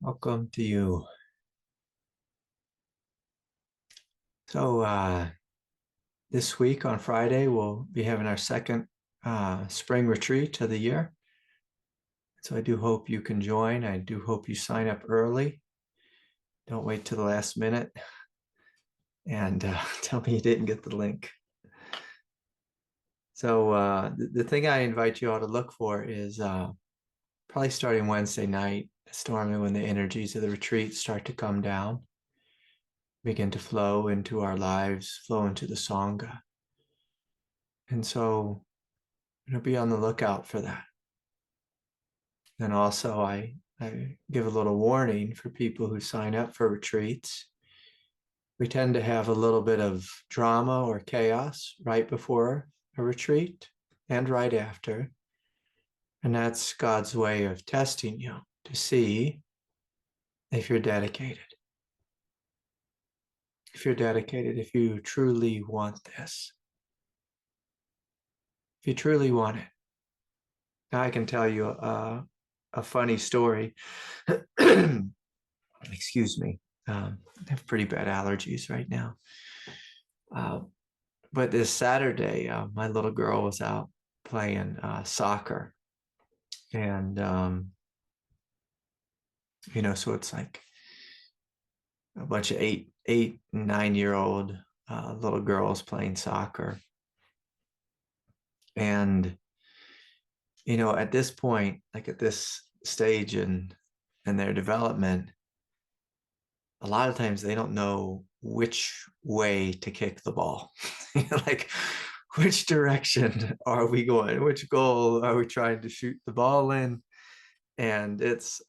Welcome to you. So this week on Friday, we'll be having our second spring retreat of the year. So I do hope you can join. I do hope you sign up early. Don't wait till the last minute and tell me you didn't get the link. So the thing I invite you all to look for is probably starting Wednesday night, storming when the energies of the retreat start to come down, begin to flow into our lives, flow into the Sangha. And so be on the lookout for that. And also, I give a little warning for people who sign up for retreats. We tend to have a little bit of drama or chaos right before a retreat and right after. And that's God's way of testing you to see if you're dedicated. If you're dedicated, if you truly want this. If you truly want it. Now I can tell you a funny story. Excuse me. I have pretty bad allergies right now. But this Saturday, my little girl was out playing soccer. And, so it's like a bunch of eight, 9-year-old little girls playing soccer. And, at this point, like at this stage in their development, a lot of times they don't know which way to kick the ball. Like, which direction are we going? Which goal are we trying to shoot the ball in? And it's,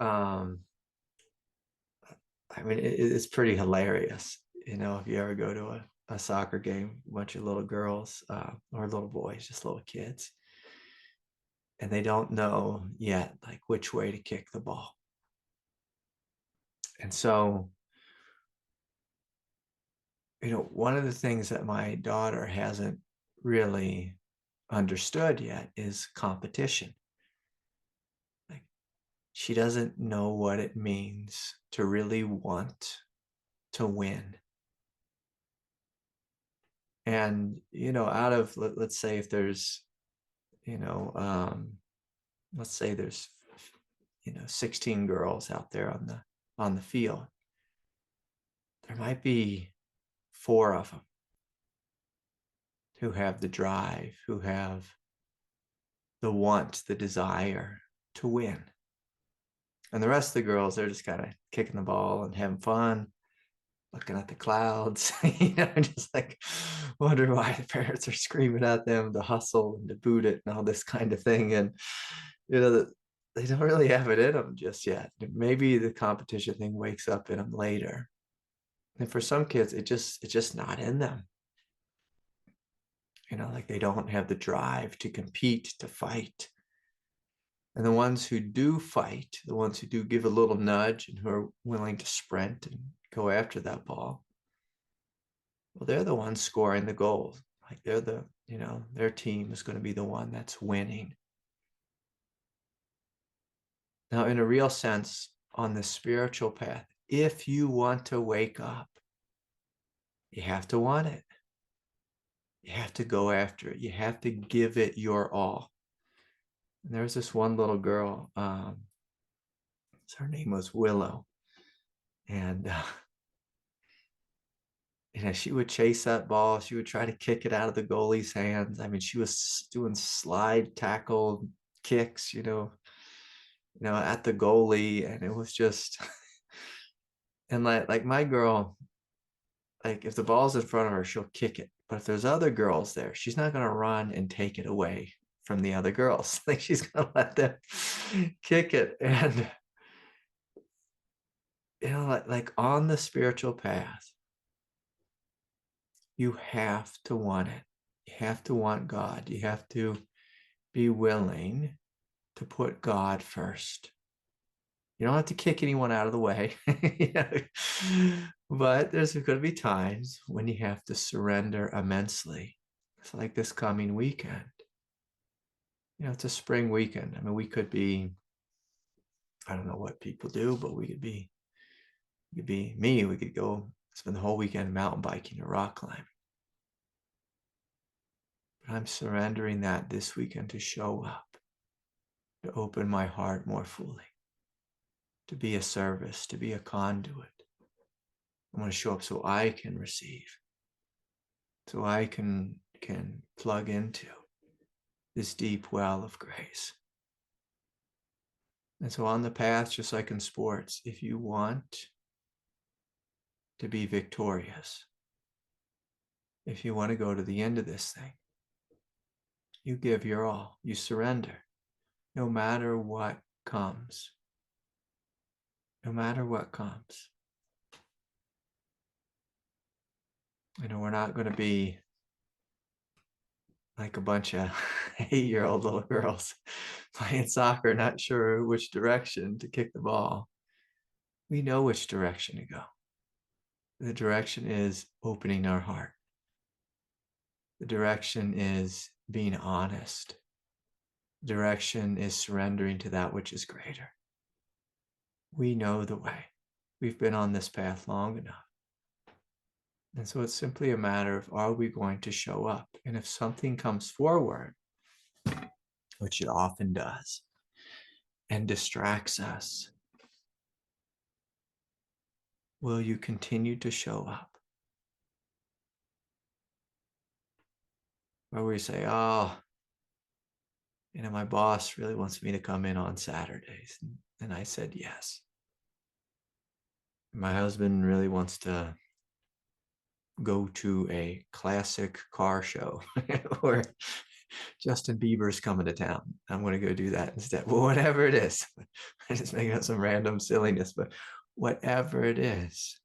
it's pretty hilarious. If you ever go to a soccer game, a bunch of little girls or little boys, just little kids, and they don't know yet, like, which way to kick the ball. And so, one of the things that my daughter hasn't really understood yet is competition. Like, she doesn't know what it means to really want to win. And, out of, let's say if there's, let's say there's, 16 girls out there on the field, there might be 4 of them who have the drive, who have the want, the desire to win. And the rest of the girls, they're just kind of kicking the ball and having fun, looking at the clouds, just like wondering why the parents are screaming at them to hustle and to boot it and all this kind of thing. And, they don't really have it in them just yet. Maybe the competition thing wakes up in them later. And for some kids, it's just not in them. Like they don't have the drive to compete, to fight. And the ones who do fight, the ones who do give a little nudge and who are willing to sprint and go after that ball, well, they're the ones scoring the goals. Like they're their team is going to be the one that's winning. Now, in a real sense, on the spiritual path, if you want to wake up, you have to want it. You have to go after it. You have to give it your all. And there was this one little girl, her name was Willow. And, she would chase that ball. She would try to kick it out of the goalie's hands. I mean, she was doing slide tackle kicks, at the goalie. And it was just, and like my girl, like if the ball's in front of her, she'll kick it. But if there's other girls there, she's not going to run and take it away from the other girls. Like she's going to let them kick it. And, like on the spiritual path, you have to want it. You have to want God. You have to be willing to put God first. You don't have to kick anyone out of the way. But there's going to be times when you have to surrender immensely. It's like this coming weekend. It's a spring weekend. I mean, we could be I don't know what people do, but we could be me. We could go spend the whole weekend mountain biking or rock climbing. But I'm surrendering that this weekend to show up, to open my heart more fully, to be a service, to be a conduit. I want to show up so I can receive, so I can plug into this deep well of grace. And so on the path, just like in sports, if you want to be victorious, if you want to go to the end of this thing, you give your all, you surrender, no matter what comes. No matter what comes. We're not going to be like a bunch of 8-year-old little girls playing soccer, not sure which direction to kick the ball. We know which direction to go. The direction is opening our heart. The direction is being honest. The direction is surrendering to that which is greater. We know the way. We've been on this path long enough. And so it's simply a matter of, are we going to show up? And if something comes forward, which it often does, and distracts us, will you continue to show up? Or will you say, oh, my boss really wants me to come in on Saturdays. And I said yes. My husband really wants to go to a classic car show or Justin Bieber's coming to town. I'm going to go do that instead. Well, whatever it is, I just making up some random silliness, but whatever it is,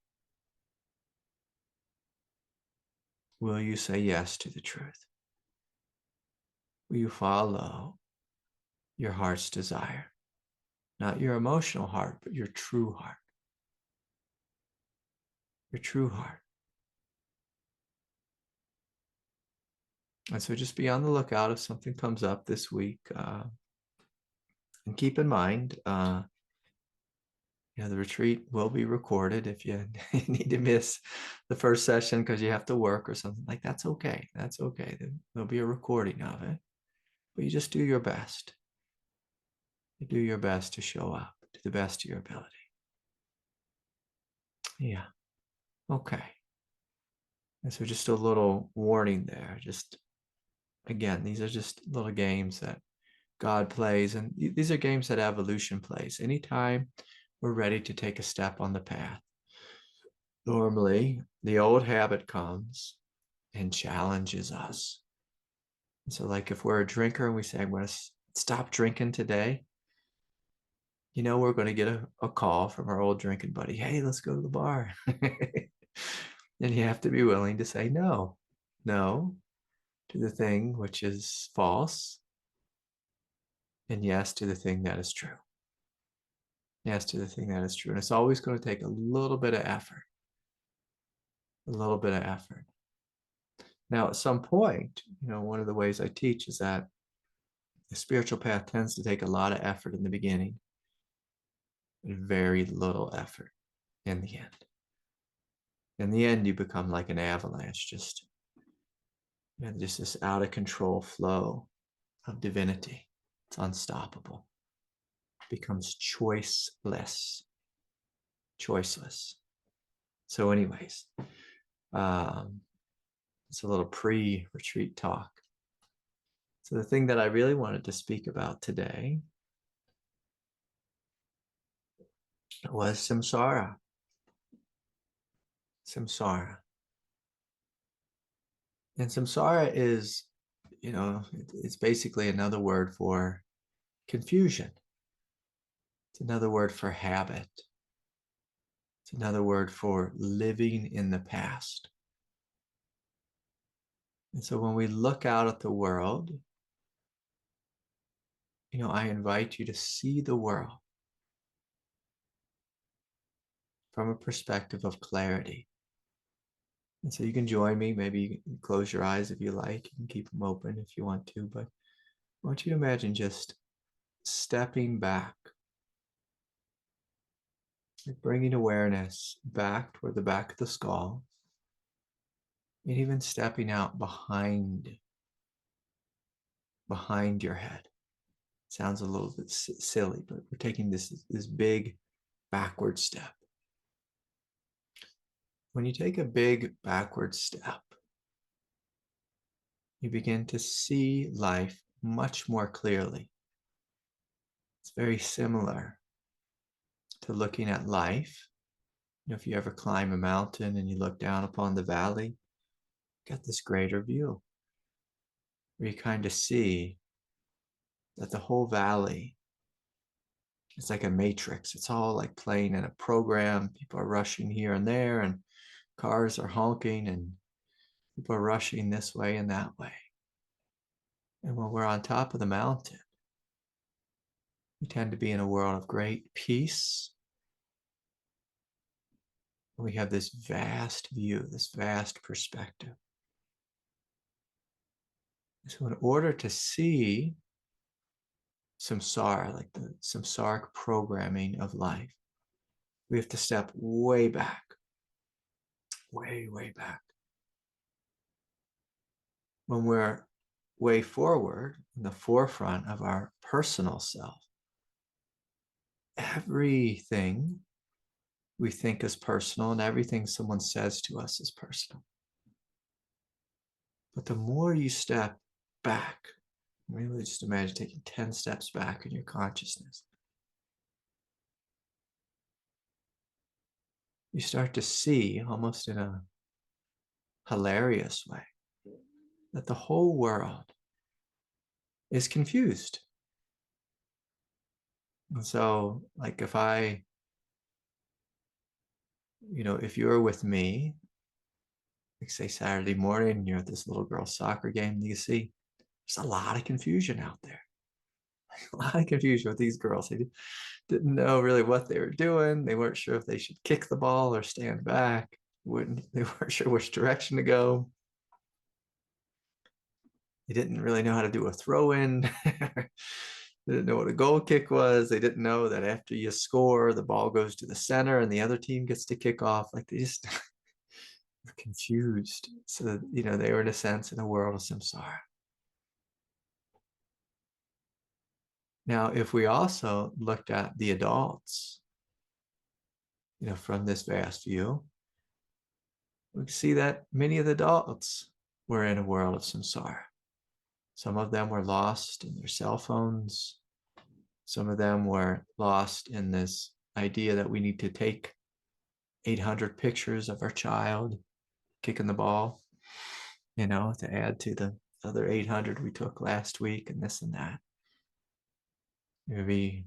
will you say yes to the truth? Will you follow your heart's desire? Not your emotional heart, but your true heart. Your true heart. And so just be on the lookout if something comes up this week. And keep in mind, the retreat will be recorded. If you need to miss the first session because you have to work or something, like that's okay. That's okay. There'll be a recording of it. But you just do your best. You do your best to show up to the best of your ability. Yeah. Okay. And so just a little warning there. Just, again, these are just little games that God plays. And these are games that evolution plays. Anytime we're ready to take a step on the path, normally the old habit comes and challenges us. And so like if we're a drinker and we say, I'm going to stop drinking today, we're going to get a call from our old drinking buddy. Hey, let's go to the bar. And you have to be willing to say no to the thing which is false, and yes to the thing that is true. Yes to the thing that is true. And it's always going to take a little bit of effort. A little bit of effort. Now, at some point, one of the ways I teach is that the spiritual path tends to take a lot of effort in the beginning and very little effort in the end. In the end, you become like an avalanche, just this out of control flow of divinity. It's unstoppable. It becomes choiceless. So anyways, it's a little pre-retreat talk. So the thing that I really wanted to speak about today was samsara. Samsara. And samsara is, it's basically another word for confusion. It's another word for habit. It's another word for living in the past. And so when we look out at the world, I invite you to see the world from a perspective of clarity. And so you can join me. Maybe you can close your eyes if you like. You can keep them open if you want to. But I want you to imagine just stepping back bringing awareness back toward the back of the skull, and even stepping out behind your head. Sounds a little bit silly, but we're taking this big backward step. When you take a big backward step, you begin to see life much more clearly. It's very similar to looking at life. If you ever climb a mountain and you look down upon the valley, you got this greater view where you kind of see that the whole valley is like a matrix. It's all like playing in a program. People are rushing here and there, and cars are honking, and people are rushing this way and that way. And when we're on top of the mountain, we tend to be in a world of great peace. We have this vast view, this vast perspective. So in order to see samsara, like the samsaric programming of life, we have to step way back, way, way back. When we're way forward, in the forefront of our personal self, everything we think is personal and everything someone says to us is personal. But the more you step back, really just imagine taking 10 steps back in your consciousness, you start to see, almost in a hilarious way, that the whole world is confused. And so, like if you're with me, like say Saturday morning, and you're at this little girl's soccer game, you see there's a lot of confusion out there. A lot of confusion with these girls. They didn't know really what they were doing. They weren't sure if they should kick the ball or stand back. They weren't sure which direction to go. They didn't really know how to do a throw-in. They didn't know what a goal kick was. They didn't know that after you score, the ball goes to the center and the other team gets to kick off. Like they just were confused. So, they were in a sense in a world of samsara. Now, if we also looked at the adults, from this vast view, we see that many of the adults were in a world of samsara. Some of them were lost in their cell phones. Some of them were lost in this idea that we need to take 800 pictures of our child kicking the ball, to add to the other 800 we took last week and this and that. Maybe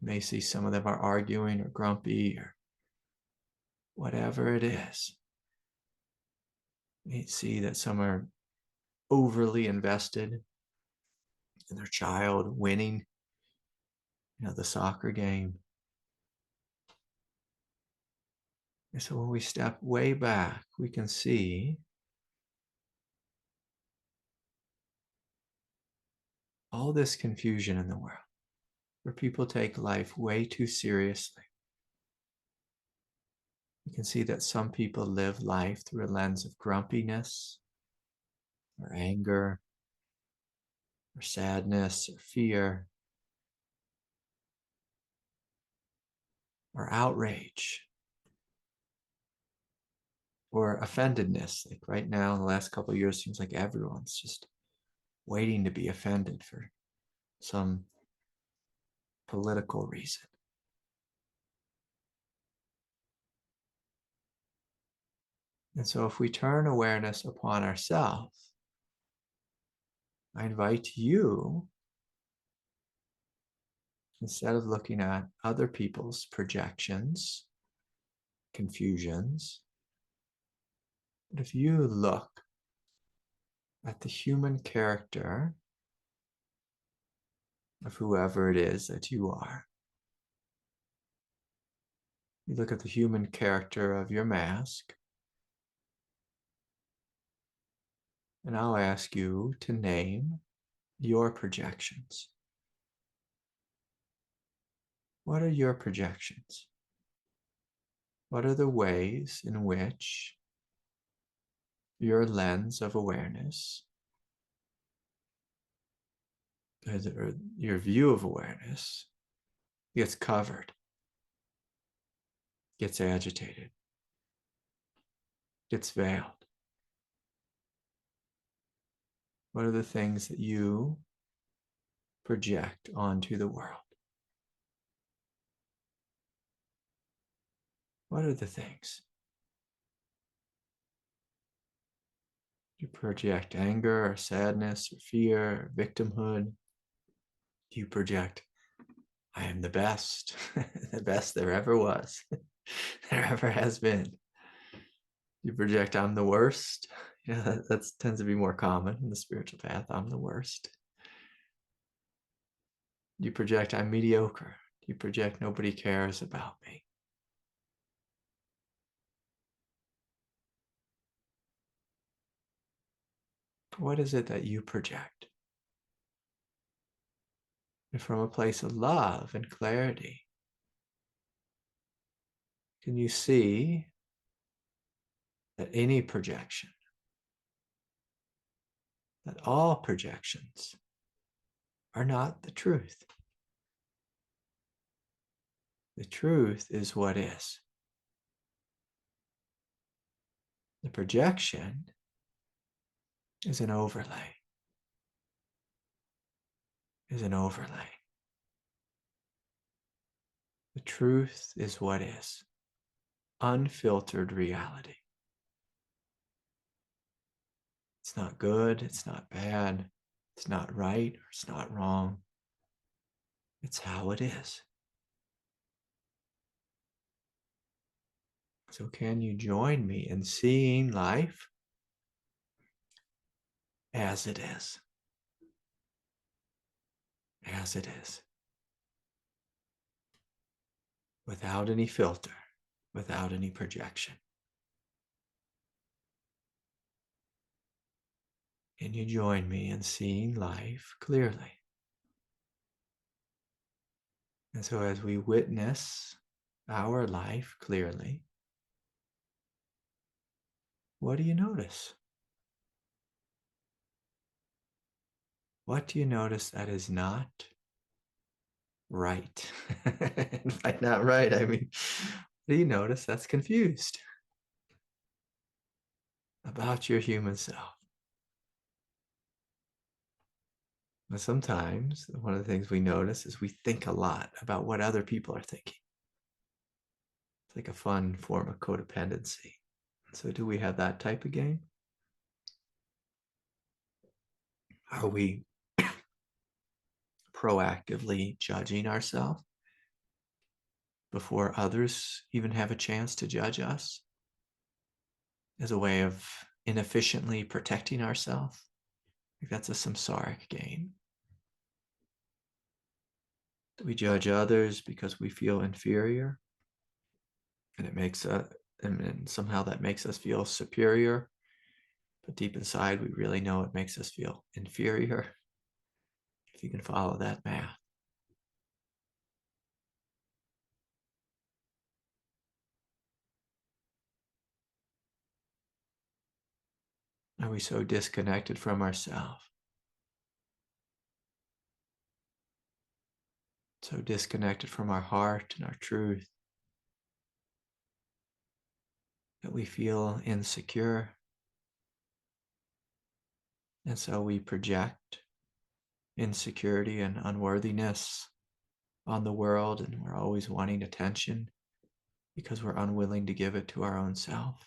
you may see some of them are arguing or grumpy or whatever it is. You see that some are overly invested in their child winning, the soccer game. And so when we step way back, we can see all this confusion in the world, where people take life way too seriously. You can see that some people live life through a lens of grumpiness, or anger, or sadness, or fear, or outrage, or offendedness. Like right now, in the last couple of years, seems like everyone's just waiting to be offended for some political reason. And so if we turn awareness upon ourselves, I invite you, instead of looking at other people's projections, confusions, but if you look at the human character of whoever it is that you are, you look at the human character of your mask, and I'll ask you to name your projections. What are your projections? What are the ways in which your lens of awareness, or your view of awareness, gets covered, gets agitated, gets veiled? What are the things that you project onto the world? What are the things? Do you project anger or sadness or fear or victimhood? Do you project, I am the best, the best there ever was, there ever has been? Do you project, I'm the worst? That tends to be more common in the spiritual path. I'm the worst. Do you project, I'm mediocre? Do you project, nobody cares about me? What is it that you project? And from a place of love and clarity, can you see that any projection, that all projections are not the truth? The truth is what is. The projection is an overlay, is an overlay. The truth is what is. Unfiltered reality. It's not good, it's not bad, it's not right, or it's not wrong. It's how it is. So can you join me in seeing life as it is? As it is. Without any filter, without any projection. Can you join me in seeing life clearly? And so as we witness our life clearly, what do you notice? What do you notice that is not right? And by not right, I mean, what do you notice that's confused about your human self? But sometimes one of the things we notice is we think a lot about what other people are thinking. It's like a fun form of codependency. So do we have that type of game? Are we proactively judging ourselves before others even have a chance to judge us, as a way of inefficiently protecting ourselves? Like that's a samsaric game. Do we judge others because we feel inferior, and it makes and somehow that makes us feel superior, but deep inside we really know it makes us feel inferior? If you can follow that math. Are we so disconnected from ourselves, so disconnected from our heart and our truth, that we feel insecure? And so we project insecurity and unworthiness on the world, and we're always wanting attention because we're unwilling to give it to our own self.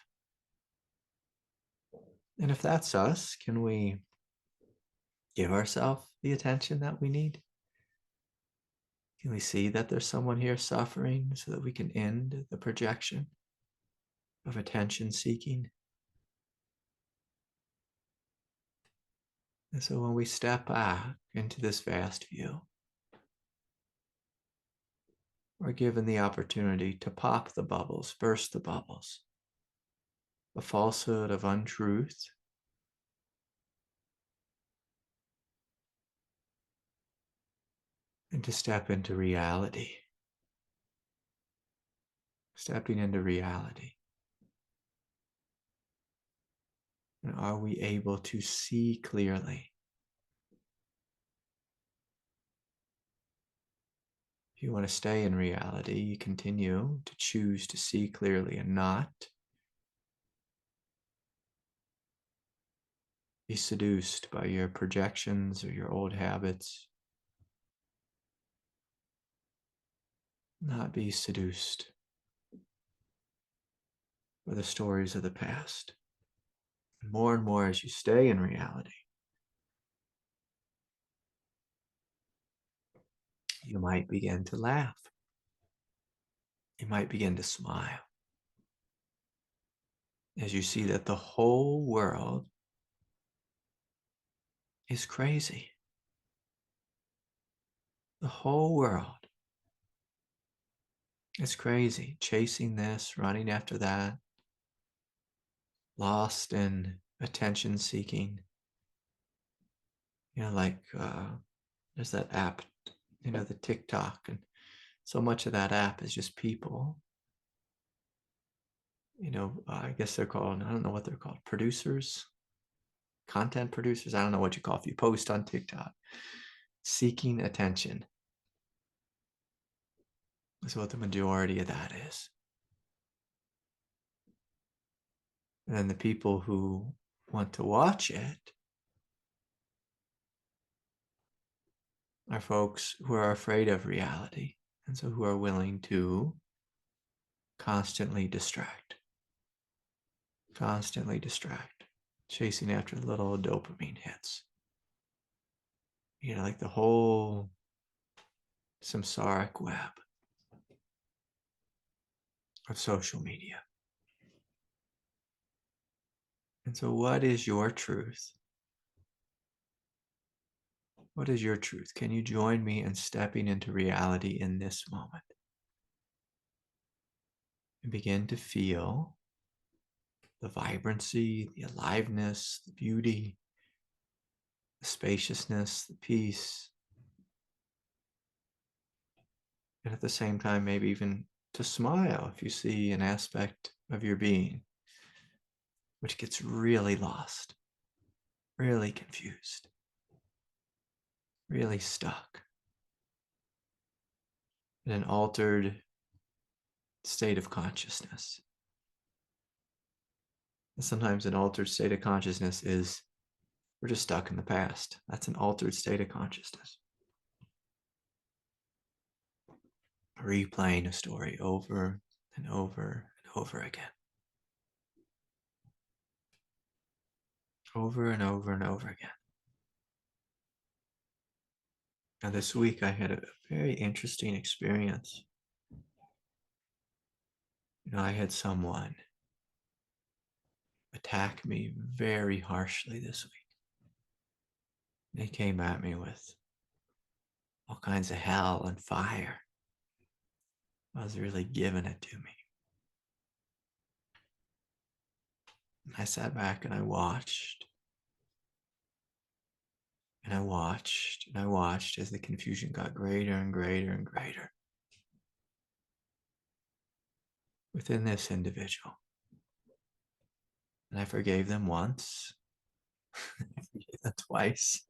And if that's us, can we give ourselves the attention that we need? Can we see that there's someone here suffering so that we can end the projection of attention seeking? And so when we step back into this vast view, we're given the opportunity to pop the bubbles, burst the bubbles, the falsehood of untruth, and to step into reality. stepping into reality. And are we able to see clearly? If you want to stay in reality, you continue to choose to see clearly and not be seduced by your projections or your old habits. Not be seduced by the stories of the past. More and more as you stay in reality, you might begin to laugh. You might begin to smile as you see that the whole world is crazy. The whole world is crazy, chasing this, running after that, lost in attention seeking. Like there's that app, the TikTok, and so much of that app is just people. I guess they're called, I don't know what they're called, producers, content producers. I don't know what you call if you post on TikTok. Seeking attention is what the majority of that is. And then the people who want to watch it are folks who are afraid of reality, and so who are willing to constantly distract, chasing after the little dopamine hits. Like the whole samsaric web of social media. And so what is your truth? What is your truth? Can you join me in stepping into reality in this moment? And begin to feel the vibrancy, the aliveness, the beauty, the spaciousness, the peace. And at the same time, maybe even to smile if you see an aspect of your being which gets really lost, really confused, really stuck in an altered state of consciousness. And sometimes an altered state of consciousness is we're just stuck in the past. That's an altered state of consciousness. Replaying a story over and over and over again. Over and over and over again. Now this week I had a very interesting experience. I had someone attack me very harshly this week. They came at me with all kinds of hell and fire. I was really giving it to me. I sat back and I watched. And I watched and I watched as the confusion got greater and greater and greater within this individual. And I forgave them once. I forgave them twice.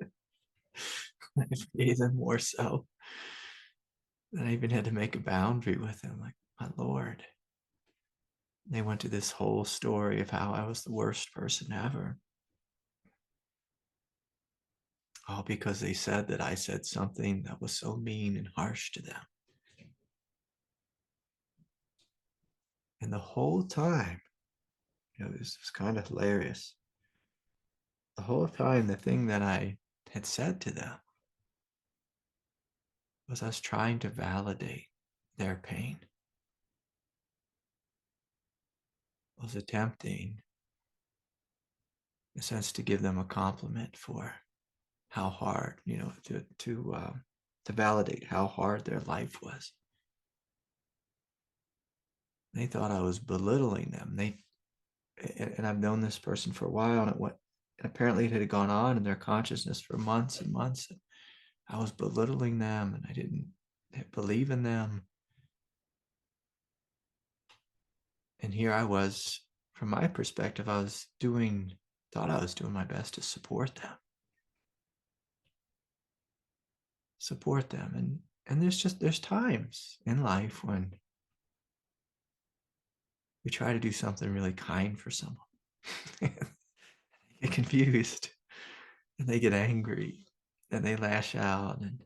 I forgave them more so. And I even had to make a boundary with them, like, my Lord. They went to this whole story of how I was the worst person ever. All because they said that I said something that was so mean and harsh to them. And the whole time, this was kind of hilarious. The whole time, the thing that I had said to them was I was trying to validate their pain. I was attempting, in a sense, to give them a compliment for how hard, to validate how hard their life was. They thought I was belittling them. And I've known this person for a while, and apparently it had gone on in their consciousness for months and months. And I was belittling them, and I didn't believe in them. And here I was, from my perspective, thought I was doing my best to support them. And there's times in life when we try to do something really kind for someone. They get confused and they get angry and they lash out and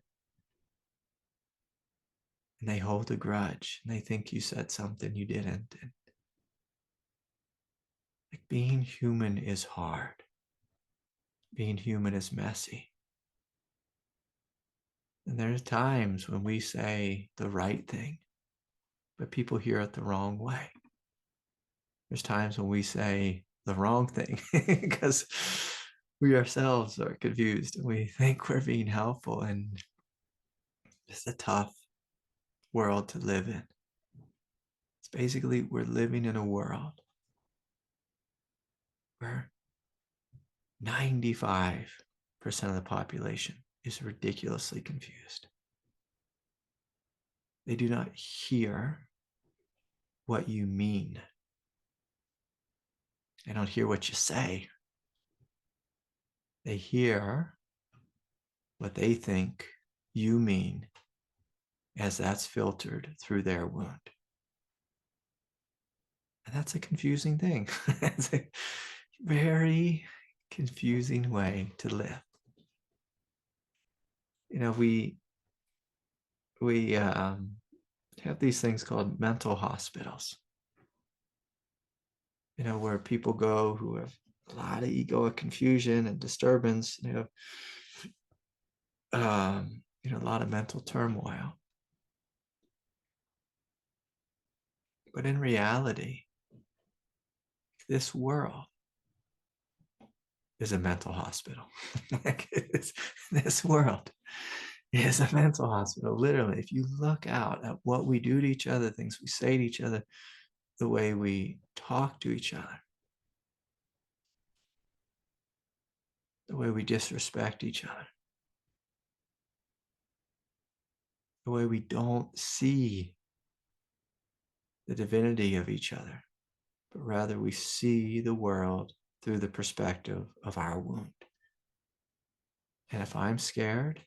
they hold a grudge and they think you said something you didn't. And like, being human is hard. Being human is messy. And there's times when we say the right thing, but people hear it the wrong way. There's times when we say the wrong thing because we ourselves are confused and we think we're being helpful, and it's a tough world to live in. It's basically, we're living in a world where 95% of the population is ridiculously confused. They do not hear what you mean. They don't hear what you say. They hear what they think you mean as that's filtered through their wound. And that's a confusing thing. It's a very confusing way to live. You know, we have these things called mental hospitals, you know, where people go who have a lot of egoic confusion and disturbance, you know, a lot of mental turmoil. But in reality, this world is a mental hospital. This world is a mental hospital. Literally, if you look out at what we do to each other, things we say to each other, the way we talk to each other, the way we disrespect each other, the way we don't see the divinity of each other, but rather we see the world through the perspective of our wound. And if I'm scared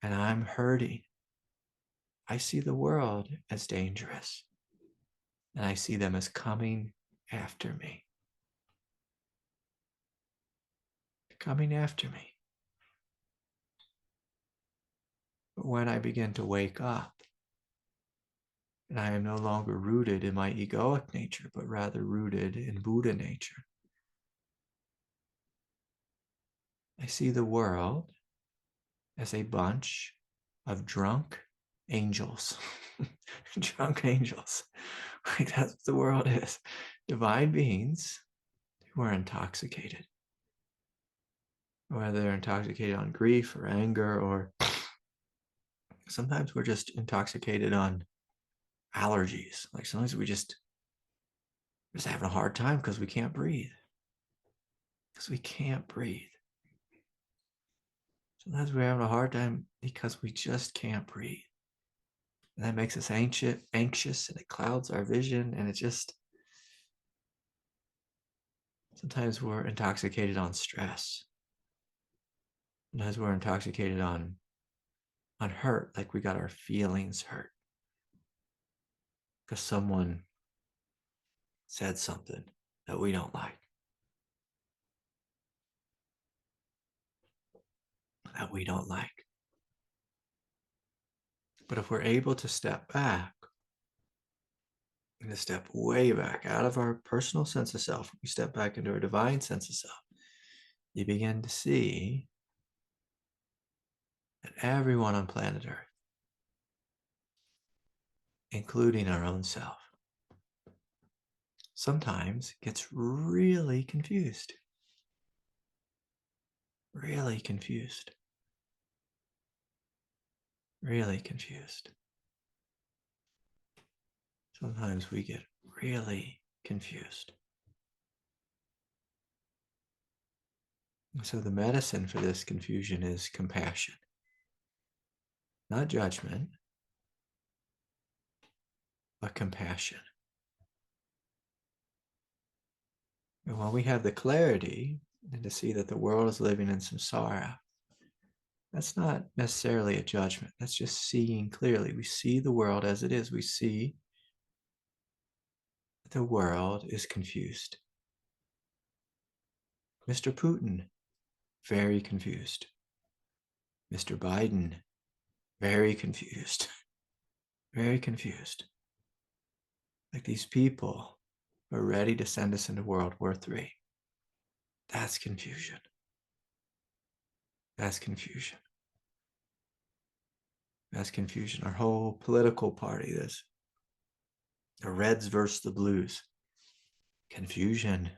and I'm hurting, I see the world as dangerous. And I see them as coming after me. Coming after me. But when I begin to wake up, and I am no longer rooted in my egoic nature, but rather rooted in Buddha nature, I see the world as a bunch of drunk angels. Drunk angels. Like, that's what the world is. Divine beings who are intoxicated. Whether they're intoxicated on grief or anger, or sometimes we're just intoxicated on allergies. Like, sometimes we're just having a hard time because we can't breathe. Because we can't breathe. Sometimes we're having a hard time because we just can't breathe. And that makes us anxious, and it clouds our vision, and it just, sometimes we're intoxicated on stress. Sometimes we're intoxicated on hurt, like we got our feelings hurt because someone said something that we don't like, But if we're able to step back, and to step way back out of our personal sense of self, we step back into our divine sense of self, you begin to see that everyone on planet Earth, including our own self, sometimes gets really confused. Really confused. Really confused. Sometimes we get really confused. So the medicine for this confusion is compassion. Not judgment, but compassion. And when we have the clarity and to see that the world is living in samsara, that's not necessarily a judgment. That's just seeing clearly. We see the world as it is. We see the world is confused. Mr. Putin, very confused. Mr. Biden, very confused. Very confused. Like these people are ready to send us into World War III. That's confusion. That's confusion. That's confusion. Our whole political party, this the Reds versus the Blues. Confusion.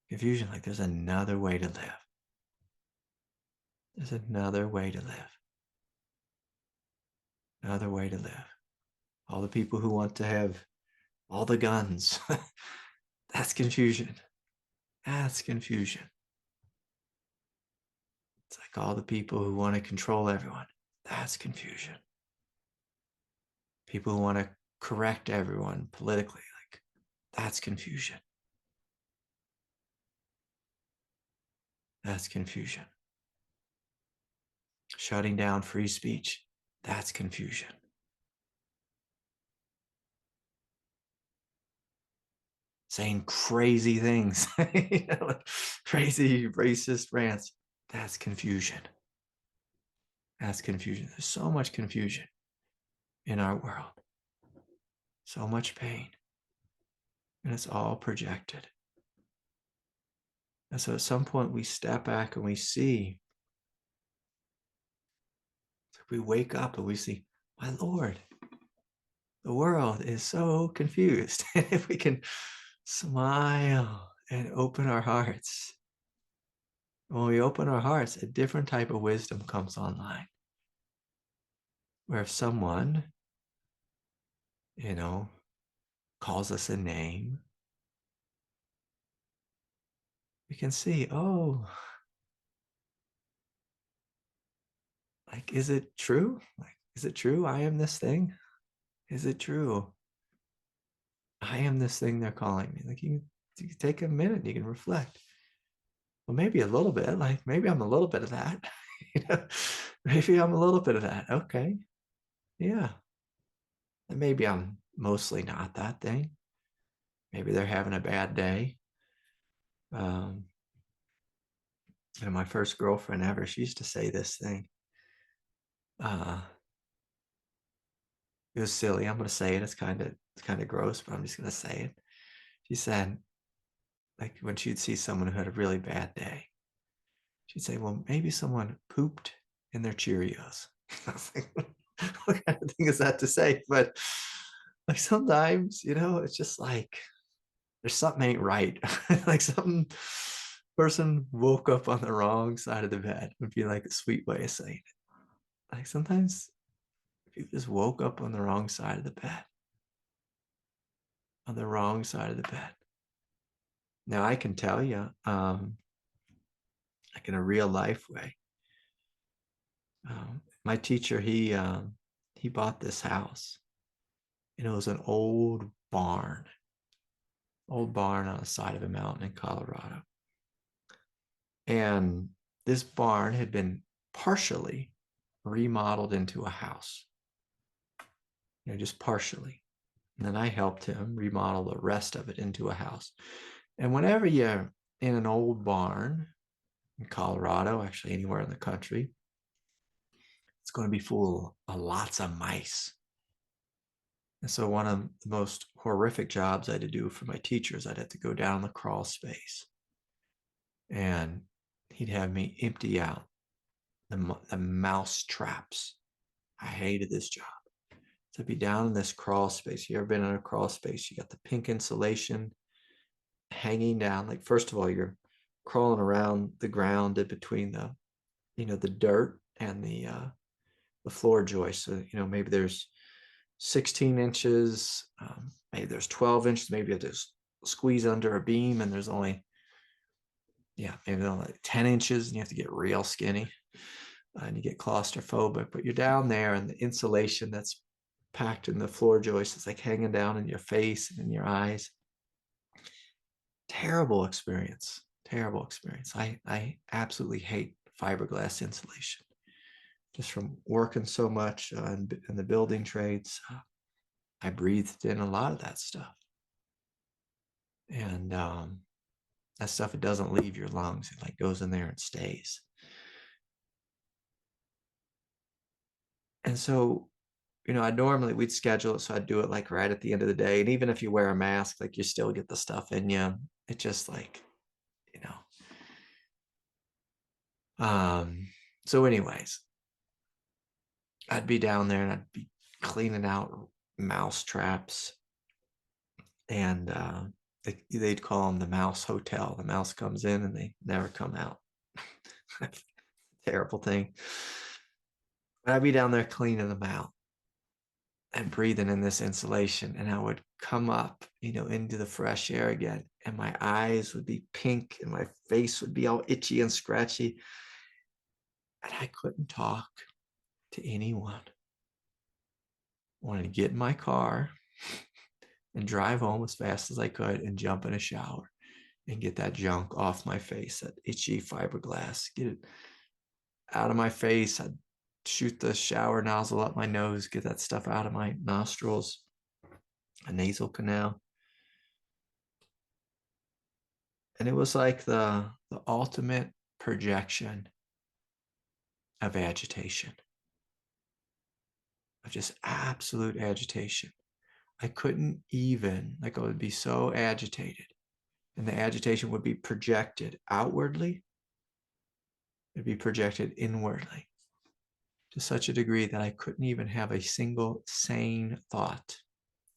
Confusion. Like there's another way to live. There's another way to live. Another way to live. All the people who want to have all the guns. That's confusion. That's confusion. It's like all the people who want to control everyone. That's confusion. People who want to correct everyone politically, like that's confusion. That's confusion. Shutting down free speech, that's confusion. Saying crazy things, like crazy racist rants, that's confusion. That's confusion. There's so much confusion in our world, so much pain, and it's all projected. And so at some point we step back and we see, we wake up and we see, my Lord, the world is so confused. If we can smile and open our hearts, when we open our hearts, a different type of wisdom comes online. Where if someone, calls us a name, we can see, oh, like, is it true? Like, is it true? I am this thing? Is it true? I am this thing they're calling me. Like you take a minute, you can reflect. Well, maybe a little bit, like maybe I'm a little bit of that. Maybe I'm a little bit of that. Okay. Yeah. And maybe I'm mostly not that thing. Maybe they're having a bad day. My first girlfriend ever, she used to say this thing. It was silly. I'm gonna say it. It's kind of gross, but I'm just gonna say it. She said, like when she'd see someone who had a really bad day, she'd say, well, maybe someone pooped in their Cheerios. I was like, what kind of thing is that to say? But like sometimes, it's just like there's something ain't right. Like some person woke up on the wrong side of the bed would be like a sweet way of saying it. Like sometimes people just woke up on the wrong side of the bed. On the wrong side of the bed. Now I can tell you, like in a real life way. My teacher, he bought this house, and it was an old barn on the side of a mountain in Colorado. And this barn had been partially remodeled into a house, just partially. And then I helped him remodel the rest of it into a house. And whenever you're in an old barn in Colorado, actually anywhere in the country, it's going to be full of lots of mice. And so one of the most horrific jobs I had to do for my teachers, I'd have to go down the crawl space, and he'd have me empty out the mouse traps. I hated this job. To be down in this crawl space. You ever been in a crawl space? You got the pink insulation hanging down. Like, first of all, you're crawling around the ground in between the dirt and the floor joist. So, maybe there's 16 inches, maybe there's 12 inches, maybe there's squeeze under a beam and there's only, maybe only like 10 inches and you have to get real skinny and you get claustrophobic, but you're down there and the insulation that's packed in the floor joist is like hanging down in your face and in your eyes. Terrible experience. Terrible experience. I absolutely hate fiberglass insulation. Just from working so much in the building trades, I breathed in a lot of that stuff. And that stuff, it doesn't leave your lungs. It like goes in there and stays. And so, I normally we'd schedule it. So I'd do it like right at the end of the day. And even if you wear a mask, like you still get the stuff in you. It just like, you know. So anyways, I'd be down there and I'd be cleaning out mouse traps. And they'd call them the mouse hotel. The mouse comes in and they never come out. Terrible thing. But I'd be down there cleaning them out and breathing in this insulation. And I would come up, into the fresh air again. And my eyes would be pink and my face would be all itchy and scratchy. And I couldn't talk to anyone. I wanted to get in my car and drive home as fast as I could and jump in a shower and get that junk off my face, that itchy fiberglass, get it out of my face. I'd shoot the shower nozzle up my nose, get that stuff out of my nostrils, a nasal canal. And it was like the ultimate projection of agitation, of just absolute agitation. I couldn't even, like, I would be so agitated, and the agitation would be projected outwardly, it'd be projected inwardly to such a degree that I couldn't even have a single sane thought,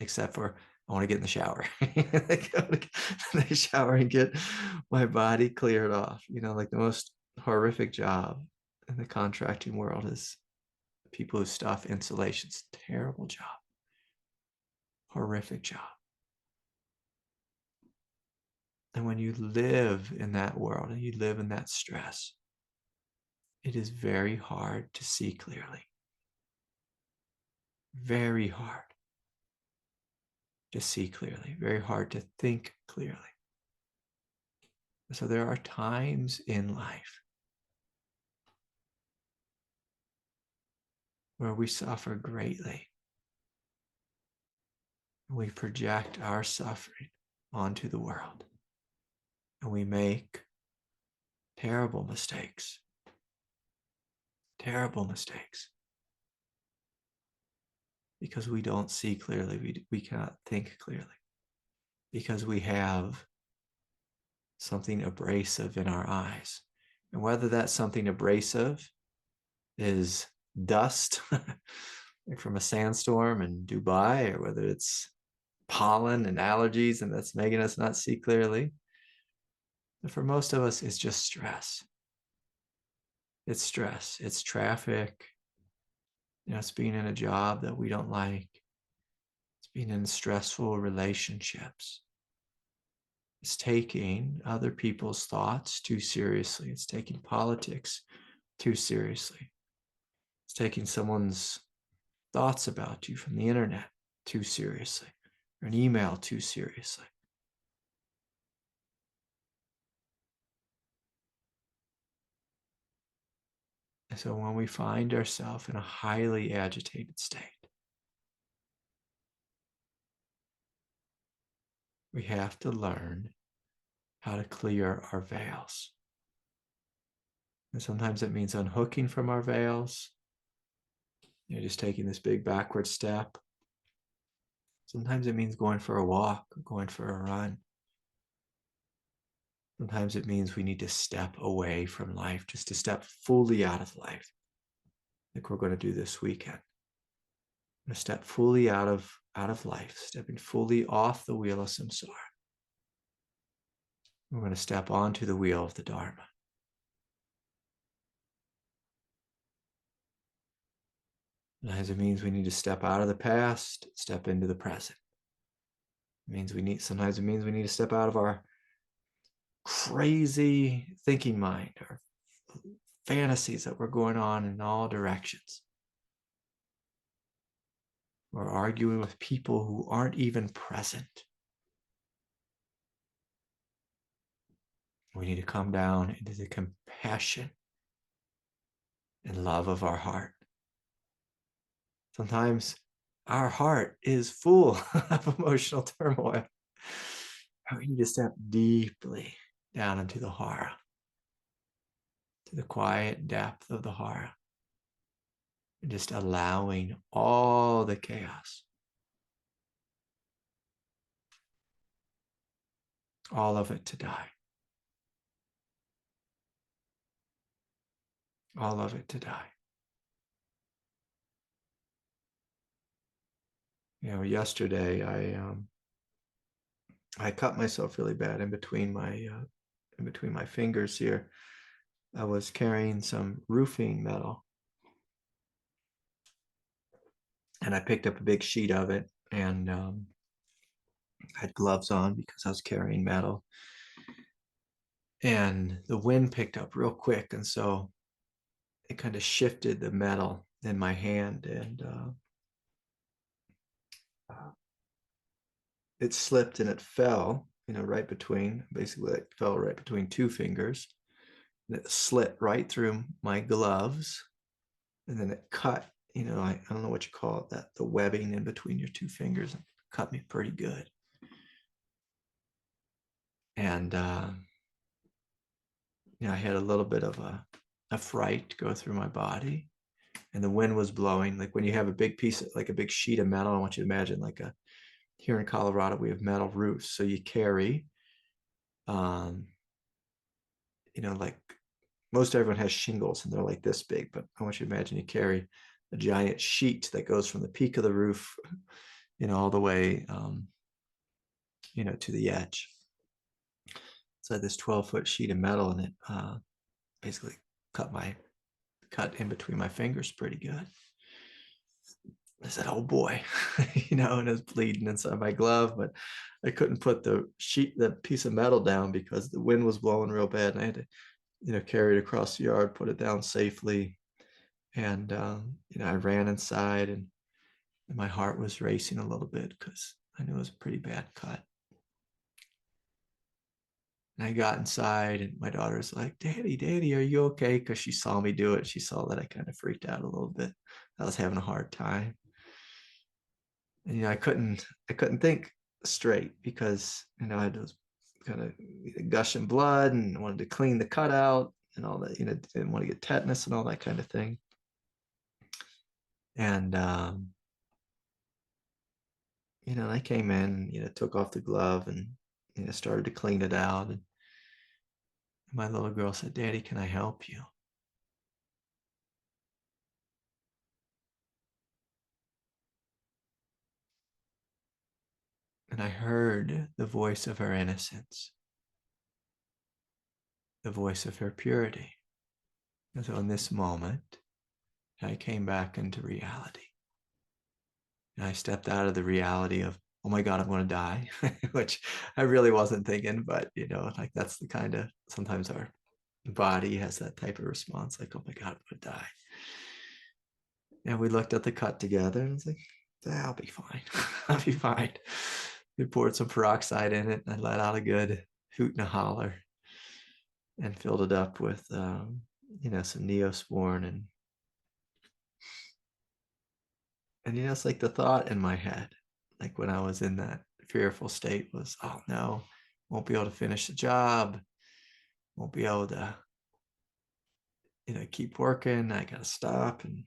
except for I want to get in the shower. I go to the shower and get my body cleared off. Like the most horrific job in the contracting world is people who stuff insulations. Terrible job. Horrific job. And when you live in that world and you live in that stress, it is very hard to see clearly. Very hard to see clearly, very hard to think clearly. So there are times in life where we suffer greatly. We project our suffering onto the world. And we make terrible mistakes. Terrible mistakes. Because we don't see clearly. We cannot think clearly. Because we have something abrasive in our eyes. And whether that something abrasive is dust like from a sandstorm in Dubai, or whether it's pollen and allergies and that's making us not see clearly, but for most of us, it's just stress. It's stress. It's traffic. It's being in a job that we don't like. It's being in stressful relationships. It's taking other people's thoughts too seriously. It's taking politics too seriously. It's taking someone's thoughts about you from the internet too seriously, or an email too seriously. And so when we find ourselves in a highly agitated state, we have to learn how to clear our veils. And sometimes it means unhooking from our veils, just taking this big backward step. Sometimes it means going for a walk, going for a run. Sometimes it means we need to step away from life, just to step fully out of life, like we're going to do this weekend. I'm going to step fully out of life, stepping fully off the wheel of samsara. We're going to step onto the wheel of the Dharma. Sometimes it means we need to step out of the past, step into the present. Sometimes it means we need to step out of our crazy thinking mind, or fantasies that were going on in all directions. We're arguing with people who aren't even present. We need to come down into the compassion and love of our heart. Sometimes our heart is full of emotional turmoil. We need to step deeply down into the hara, to the quiet depth of the hara, and just allowing all the chaos, all of it to die. All of it to die. Yesterday I cut myself really bad in between my fingers here. I was carrying some roofing metal, and I picked up a big sheet of it, and I had gloves on because I was carrying metal. And the wind picked up real quick, and so it kind of shifted the metal in my hand, and it slipped and it fell, right between, basically it fell right between two fingers, and it slit right through my gloves, and then it cut, I don't know what you call it, the webbing in between your two fingers, and cut me pretty good. And I had a little bit of a fright go through my body, and the wind was blowing. Like when you have a big piece, like a big sheet of metal, I want you to imagine here in Colorado, we have metal roofs. So you carry, like most everyone has shingles and they're like this big, but I want you to imagine you carry a giant sheet that goes from the peak of the roof, all the way, to the edge. So I had this 12-foot sheet of metal, and it basically cut in between my fingers pretty good. I said, oh boy, and it was bleeding inside my glove, but I couldn't put the piece of metal down because the wind was blowing real bad, and I had to, carry it across the yard, put it down safely. And, I ran inside, and my heart was racing a little bit because I knew it was a pretty bad cut. And I got inside, and my daughter was like, Daddy, are you okay? Because she saw me do it. She saw that I kind of freaked out a little bit. I was having a hard time. And, I couldn't think straight because, I had those kind of gushing blood and wanted to clean the cut out and all that, didn't want to get tetanus and all that kind of thing. And, I came in, took off the glove and, started to clean it out. And my little girl said, Daddy, can I help you? And I heard the voice of her innocence, the voice of her purity. And so in this moment, I came back into reality. And I stepped out of the reality of, oh my God, I'm going to die, which I really wasn't thinking, but, that's the kind of, sometimes our body has that type of response, like, oh my God, I'm going to die. And we looked at the cut together, and I was like, I'll be fine. I'll be fine. We poured some peroxide in it, and I let out a good hoot and a holler and filled it up with, some Neosporin. And, it's like the thought in my head, like when I was in that fearful state was, oh no, won't be able to finish the job. Won't be able to, keep working. I got to stop and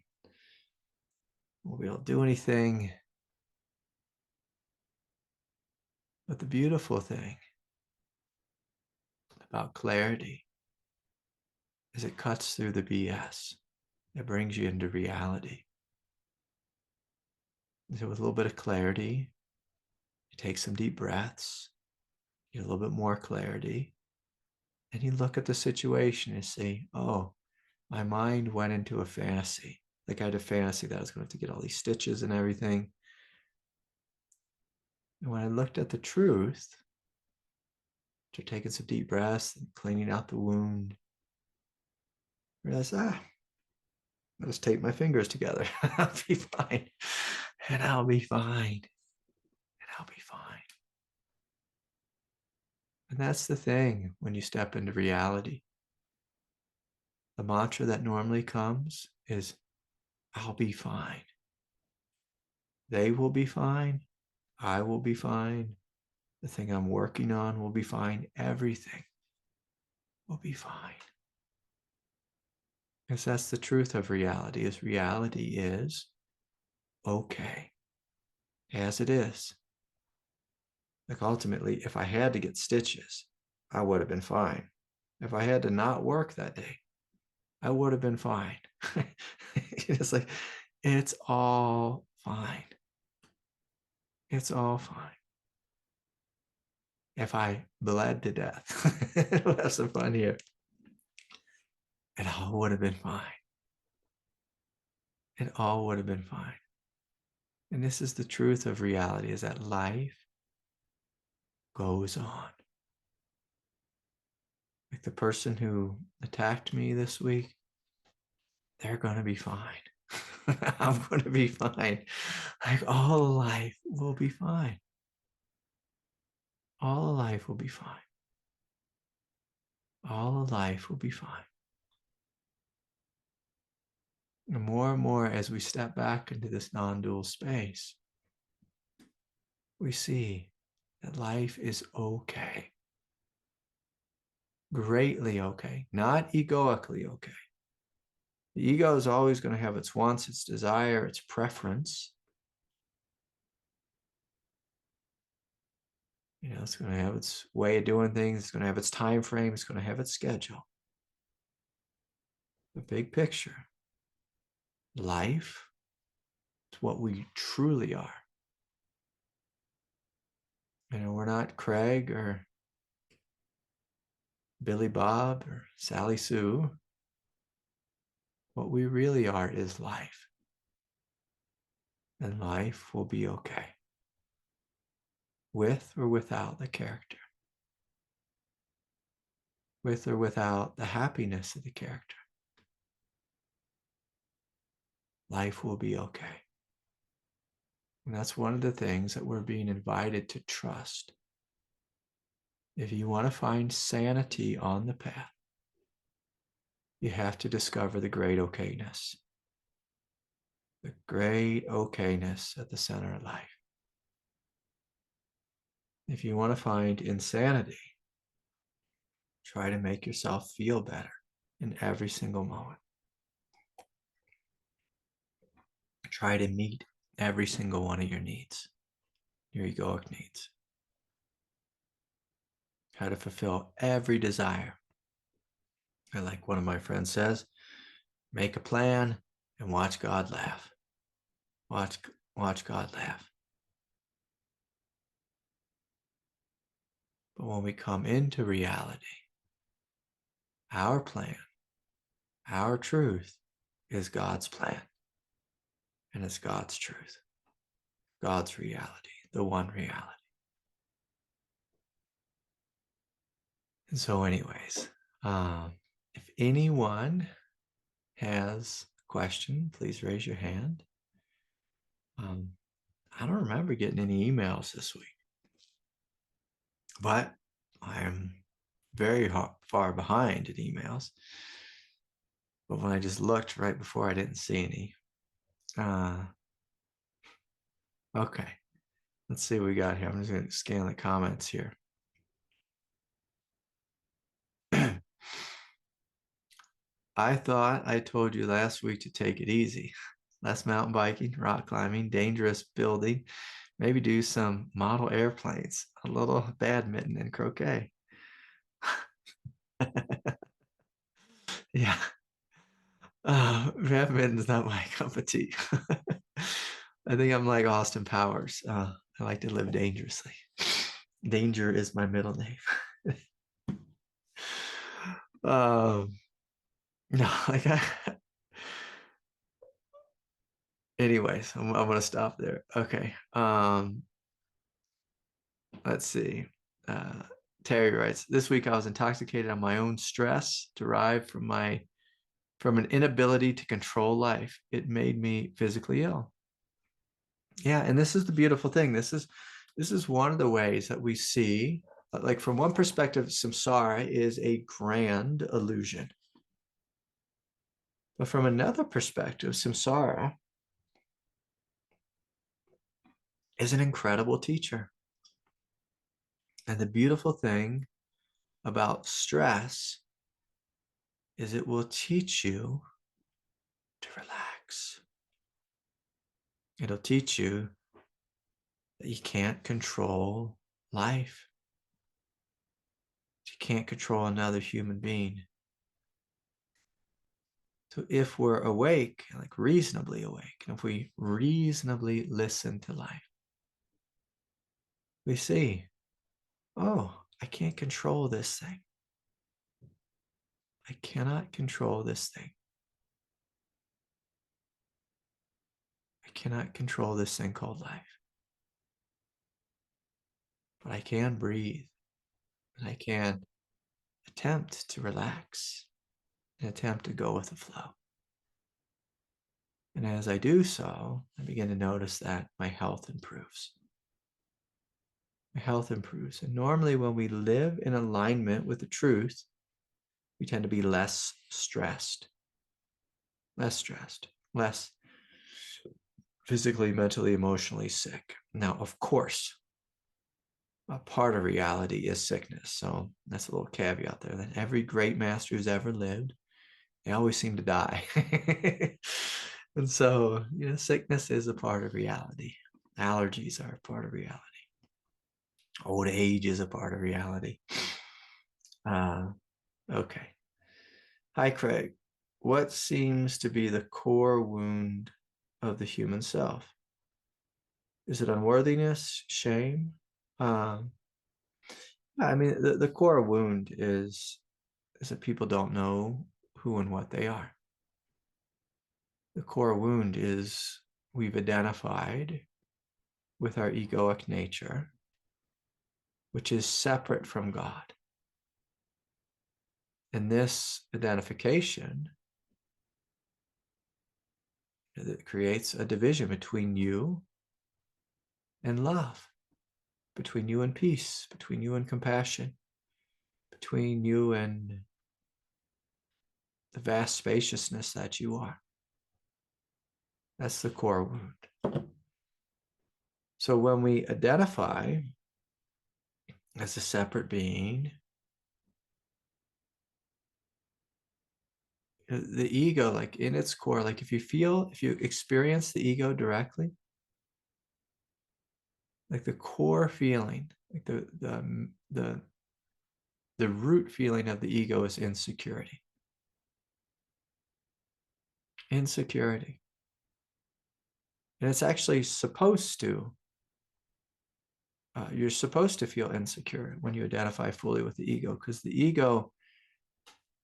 won't be able to do anything. But the beautiful thing about clarity is it cuts through the BS. It brings you into reality. So with a little bit of clarity, you take some deep breaths, you get a little bit more clarity, and you look at the situation and say, oh, my mind went into a fantasy. Like I had a fantasy that I was going to have to get all these stitches and everything. And when I looked at the truth, after taking some deep breaths and cleaning out the wound, I realized, I'll just tape my fingers together. I'll be fine. And I'll be fine. And I'll be fine. And that's the thing when you step into reality. The mantra that normally comes is, I'll be fine. They will be fine. I will be fine. The thing I'm working on will be fine. Everything will be fine. Because that's the truth of reality, is reality is okay as it is. Like ultimately, if I had to get stitches, I would have been fine. If I had to not work that day, I would have been fine. It's like, it's all fine. It's all fine. If I bled to death, we'll have some fun here. It all would have been fine. It all would have been fine. And this is the truth of reality, is that life goes on. Like the person who attacked me this week, they're going to be fine. I'm going to be fine. Like all of life will be fine. All of life will be fine. All of life will be fine. And more as we step back into this non-dual space, we see that life is okay. Greatly okay, not egoically okay. The ego is always going to have its wants, its desire, its preference. You know, it's going to have its way of doing things. It's going to have its time frame. It's going to have its schedule. The big picture, life is what we truly are. You know, we're not Craig or Billy Bob or Sally Sue. What we really are is life. And life will be okay, with or without the character, with or without the happiness of the character. Life will be okay. And that's one of the things that we're being invited to trust. If you want to find sanity on the path, you have to discover the great okayness. The great okayness at the center of life. If you want to find insanity, try to make yourself feel better in every single moment. Try to meet every single one of your needs, your egoic needs. Try to fulfill every desire. And like one of my friends says, make a plan and watch God laugh. Watch God laugh. But when we come into reality, our plan, our truth is God's plan. And it's God's truth, God's reality, the one reality. And so anyways, if anyone has a question, please raise your hand. I don't remember getting any emails this week, but I'm very far behind in emails. But when I just looked right before, I didn't see any. Okay, let's see what we got here. I'm just going to scan the comments here. I thought I told you last week to take it easy. Less mountain biking, rock climbing, dangerous building, maybe do some model airplanes, a little badminton and croquet. Yeah. Badminton's not my cup of tea. I think I'm like Austin Powers. I like to live dangerously. Danger is my middle name. No, like anyways, I'm gonna stop there. Okay. Let's see. Terry writes, this week I was intoxicated on my own stress derived from an inability to control life. It made me physically ill. Yeah, and this is the beautiful thing. This is one of the ways that we see like from one perspective, samsara is a grand illusion. But from another perspective, samsara is an incredible teacher. And the beautiful thing about stress is it will teach you to relax. It'll teach you that you can't control life. You can't control another human being. So if we're awake, like reasonably awake, and if we reasonably listen to life, we see, oh, I can't control this thing. I cannot control this thing. I cannot control this thing called life. But I can breathe, and I can attempt to relax and attempt to go with the flow. And as I do so, I begin to notice that my health improves. My health improves. And normally when we live in alignment with the truth, we tend to be less stressed, less physically, mentally, emotionally sick. Now, of course, a part of reality is sickness. So that's a little caveat there, that every great master who's ever lived, they always seem to die. And so, sickness is a part of reality. Allergies are a part of reality. Old age is a part of reality. Okay. Hi, Craig. What seems to be the core wound of the human self? Is it unworthiness, shame? I mean, the core wound is that people don't know who and what they are. The core wound is we've identified with our egoic nature, which is separate from God. And this identification, it creates a division between you and love, between you and peace, between you and compassion, between you and the vast spaciousness that you are. That's the core wound. So when we identify as a separate being, the ego, like in its core, like if you experience the ego directly, like the core feeling, like the root feeling of the ego is insecurity. Insecurity. And it's actually supposed to, you're supposed to feel insecure when you identify fully with the ego, because the ego,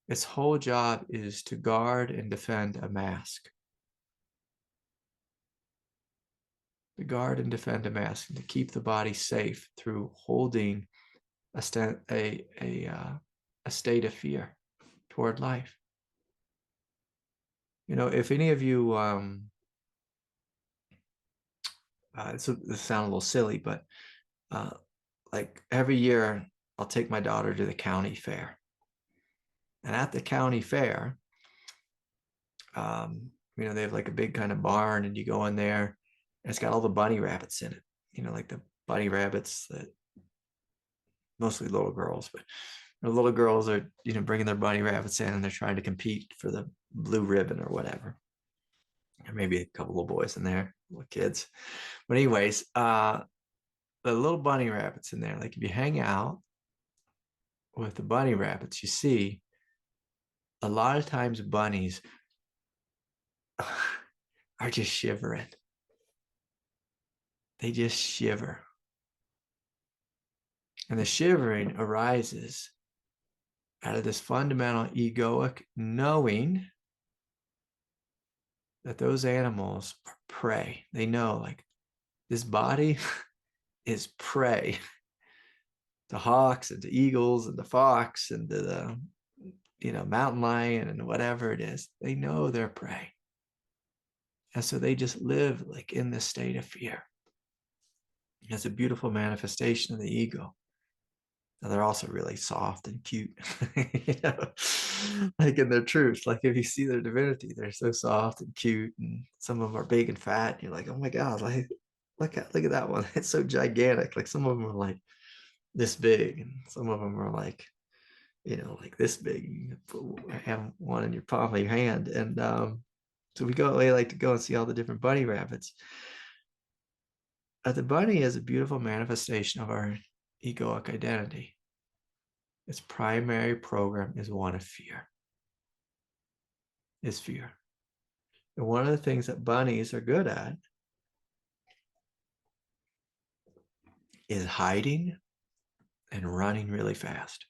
its whole job is to guard and defend a mask. To guard and defend a mask, and to keep the body safe through holding a state of fear toward life. If any of you, this sounds a little silly, but like every year I'll take my daughter to the county fair. And at the county fair, they have like a big kind of barn, and you go in there, and it's got all the bunny rabbits in it. Like the bunny rabbits that mostly little girls, but the little girls are, bringing their bunny rabbits in, and they're trying to compete for the blue ribbon or whatever. Or maybe a couple of boys in there, little kids. But anyways, the little bunny rabbits in there, like if you hang out with the bunny rabbits, you see a lot of times bunnies are just shivering. They just shiver. And the shivering arises out of this fundamental egoic knowing that those animals are prey. They know, like, this body is prey to hawks and to eagles and to fox and to the mountain lion and whatever it is. They know they're prey. And so they just live like in this state of fear. It's a beautiful manifestation of the ego. And they're also really soft and cute, you know, like in their truth. Like if you see their divinity, they're so soft and cute, and some of them are big and fat. And you're like, oh my God, like look at that one. It's so gigantic. Like some of them are like this big, and some of them are like, you know, like this big. You have one in your palm of your hand, and so we like to go and see all the different bunny rabbits. The bunny is a beautiful manifestation of our egoic identity. Its primary program is one of fear. Is fear. And one of the things that bunnies are good at is hiding and running really fast.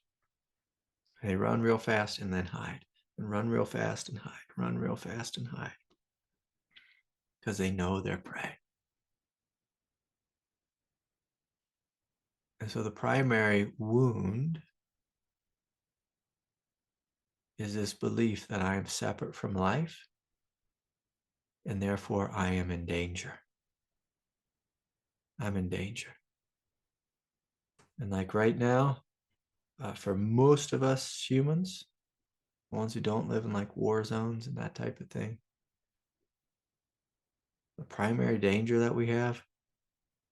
They run real fast and then hide, and run real fast and hide, run real fast and hide, because they know their prey. And so the primary wound is this belief that I am separate from life, and therefore I am in danger. I'm in danger. And like right now, for most of us humans, ones who don't live in like war zones and that type of thing, the primary danger that we have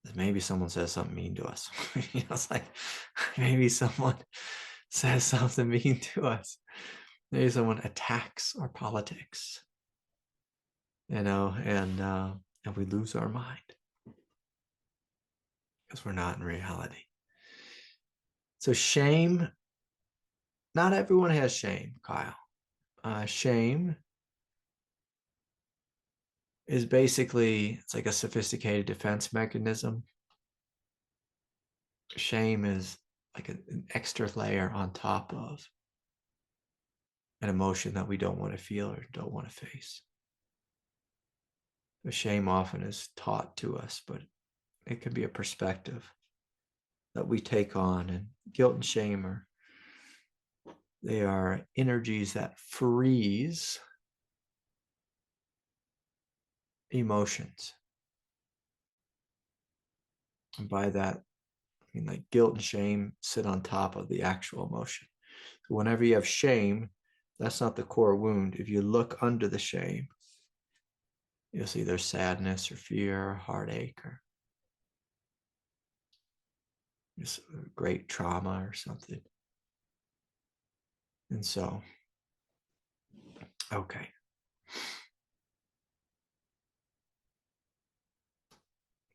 is maybe someone says something mean to us. You know, it's like maybe someone says something mean to us. Maybe someone attacks our politics, you know, and we lose our mind because we're not in reality. So shame, not everyone has shame, Kyle. Shame is basically, it's like a sophisticated defense mechanism. Shame is like an extra layer on top of an emotion that we don't want to feel or don't want to face. The shame often is taught to us, but it can be a perspective that we take on. And guilt and shame they are energies that freeze emotions. And by that, I mean like guilt and shame sit on top of the actual emotion. So whenever you have shame, that's not the core wound. If you look under the shame, you'll see there's sadness or fear or heartache or just great trauma or something. And so, okay.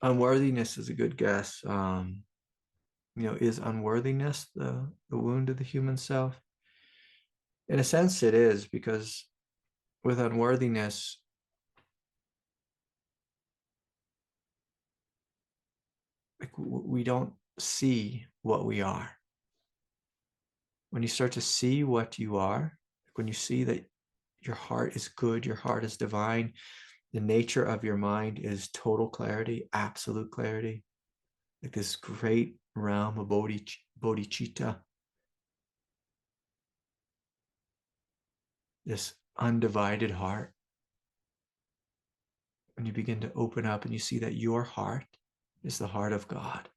Unworthiness is a good guess. You know, is unworthiness the wound of the human self? In a sense, it is, because with unworthiness, like we don't see what we are. When you start to see what you are, when you see that your heart is good, your heart is divine, the nature of your mind is total clarity, absolute clarity, like this great realm of bodhicitta, this undivided heart. When you begin to open up and you see that your heart is the heart of God,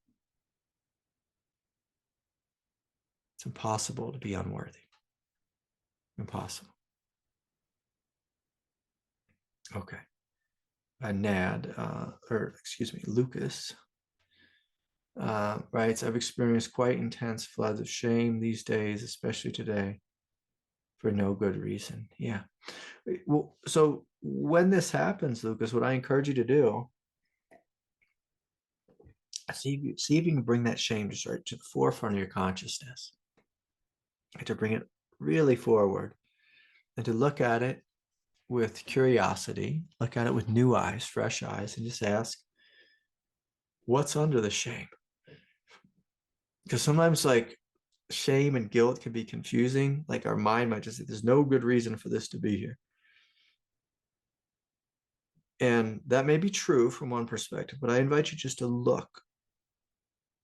it's impossible to be unworthy. Impossible. Okay. Lucas writes, I've experienced quite intense floods of shame these days, especially today, for no good reason. Yeah. Well, so when this happens, Lucas, what I encourage you to do, see if you can bring that shame just right to the forefront of your consciousness, and to bring it really forward, and to look at it with curiosity, look at it with new eyes, fresh eyes, and just ask, what's under the shame? Because sometimes like shame and guilt can be confusing. Like our mind might just say, there's no good reason for this to be here. And that may be true from one perspective, but I invite you just to look.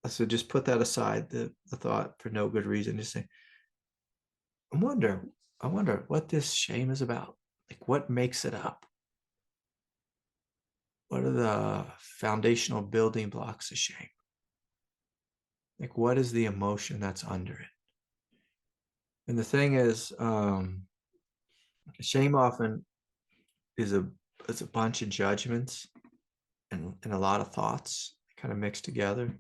So just put that aside, the thought for no good reason. Just say, I wonder what this shame is about. Like what makes it up? What are the foundational building blocks of shame? Like, what is the emotion that's under it? And the thing is, shame often is a bunch of judgments and a lot of thoughts kind of mixed together.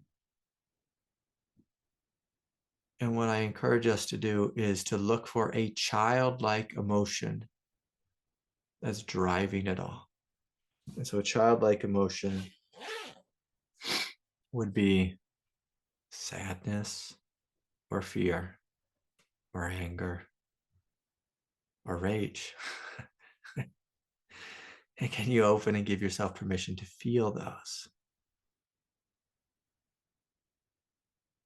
And what I encourage us to do is to look for a childlike emotion that's driving it all. And so a childlike emotion would be sadness or fear or anger or rage. And can you open and give yourself permission to feel those?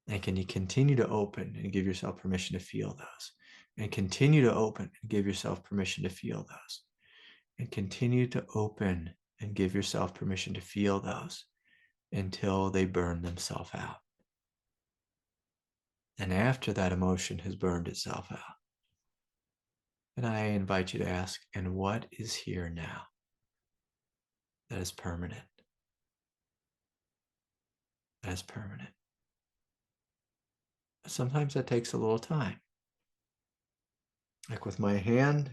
And can you continue to open and give yourself permission to feel those? And continue to open and give yourself permission to feel those. And continue to open and give yourself permission to feel those until they burn themselves out. And after that emotion has burned itself out, then I invite you to ask, and what is here now that is permanent? That is permanent. Sometimes that takes a little time. Like with my hand,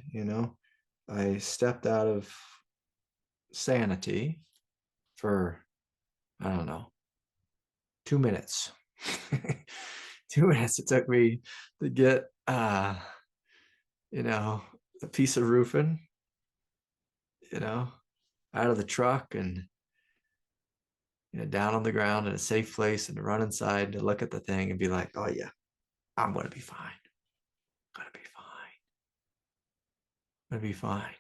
I stepped out of sanity for, I don't know, 2 minutes. 2 minutes it took me to get, a piece of roofing, out of the truck and, down on the ground in a safe place and to run inside to look at the thing and be like, oh yeah, I'm going to be fine. I'm going to be fine. I'm going to be fine.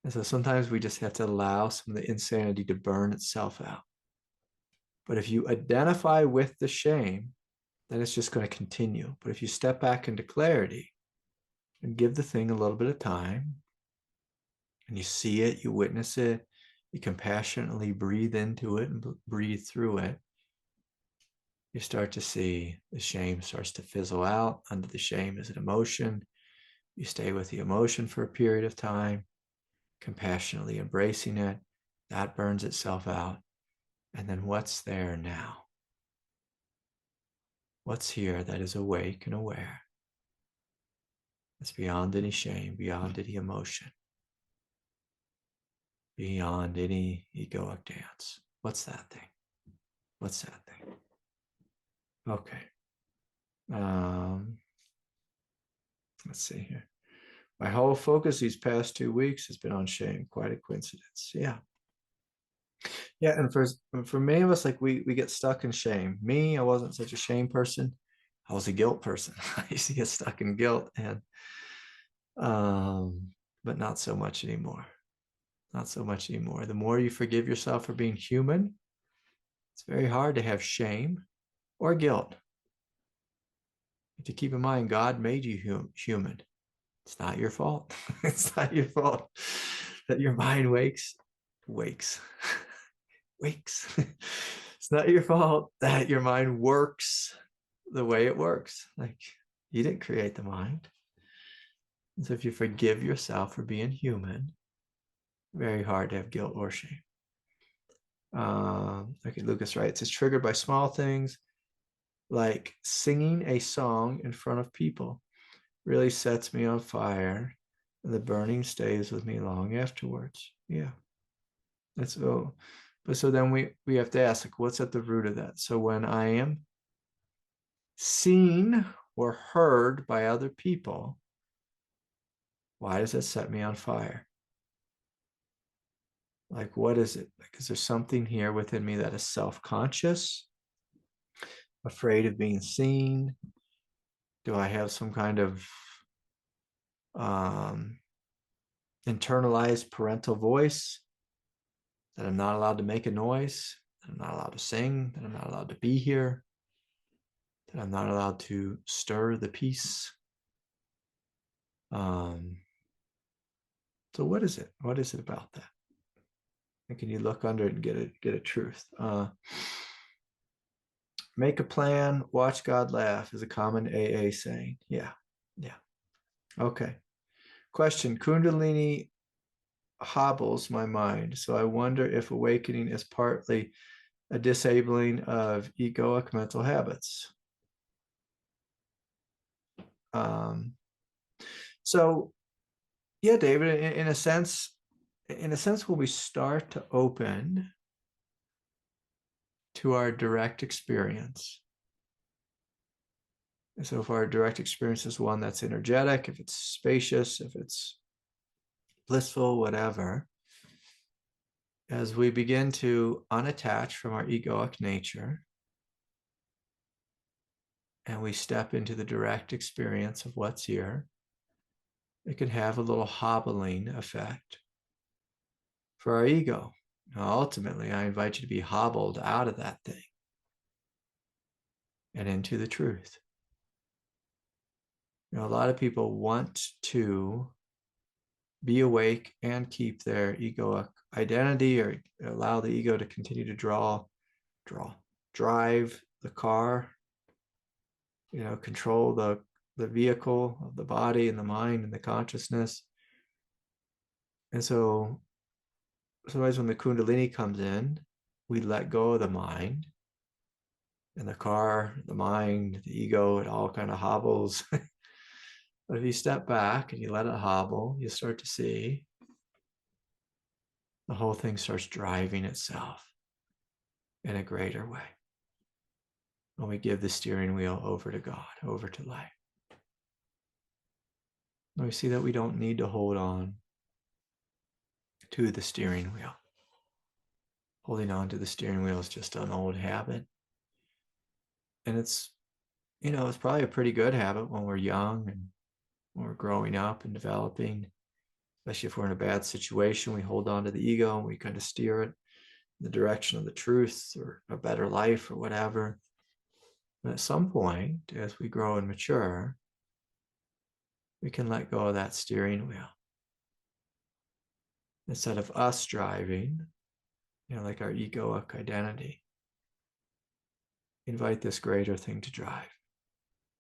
And so sometimes we just have to allow some of the insanity to burn itself out. But if you identify with the shame, then it's just going to continue. But if you step back into clarity and give the thing a little bit of time, and you see it, you witness it, you compassionately breathe into it and breathe through it, you start to see the shame starts to fizzle out. Under the shame is an emotion. You stay with the emotion for a period of time, compassionately embracing it. That burns itself out. And then what's there now? What's here that is awake and aware? It's beyond any shame, beyond any emotion, beyond any egoic dance. What's that thing? What's that thing? Okay. Let's see here. My whole focus these past 2 weeks has been on shame. Quite a coincidence. Yeah. Yeah. And for many of us, like we get stuck in shame. Me, I wasn't such a shame person. I was a guilt person. I used to get stuck in guilt, and but not so much anymore. Not so much anymore. The more you forgive yourself for being human, it's very hard to have shame or guilt. To keep in mind, God made you human. It's not your fault. It's not your fault that your mind wakes. It's not your fault that your mind works the way it works. Like, you didn't create the mind. And so if you forgive yourself for being human, very hard to have guilt or shame. Okay, Lucas writes, it's triggered by small things like singing a song in front of people really sets me on fire, and the burning stays with me long afterwards. Yeah. That's so. But so then we have to ask, like, what's at the root of that? So when I am seen or heard by other people, why does that set me on fire? Like, what is it? Like, is there something here within me that is self-conscious, afraid of being seen? Do I have some kind of internalized parental voice that I'm not allowed to make a noise, that I'm not allowed to sing, that I'm not allowed to be here, that I'm not allowed to stir the peace? So what is it? What is it about that? And can you look under it and get a truth? Make a plan, watch God laugh is a common AA saying. Yeah. Okay. Question: Kundalini hobbles my mind, so I wonder if awakening is partly a disabling of egoic mental habits. So yeah, David, in a sense, when we start to open to our direct experience, and so if our direct experience is one that's energetic, if it's spacious, if it's blissful, whatever, as we begin to unattach from our egoic nature and we step into the direct experience of what's here, it can have a little hobbling effect for our ego. Now, ultimately, I invite you to be hobbled out of that thing and into the truth. You know, a lot of people want to be awake and keep their egoic identity, or allow the ego to continue to drive the car, you know, control the vehicle of the body and the mind and the consciousness. And so sometimes when the kundalini comes in, we let go of the mind, and the car, the mind, the ego, it all kind of hobbles. But if you step back and you let it hobble, you start to see the whole thing starts driving itself in a greater way when we give the steering wheel over to God, over to light. And we see that we don't need to hold on to the steering wheel. Holding on to the steering wheel is just an old habit. And it's, you know, it's probably a pretty good habit when we're young and when we're growing up and developing, especially if we're in a bad situation. We hold on to the ego and we kind of steer it in the direction of the truth or a better life or whatever. But at some point, as we grow and mature, we can let go of that steering wheel. Instead of us driving, you know, like our egoic identity, invite this greater thing to drive.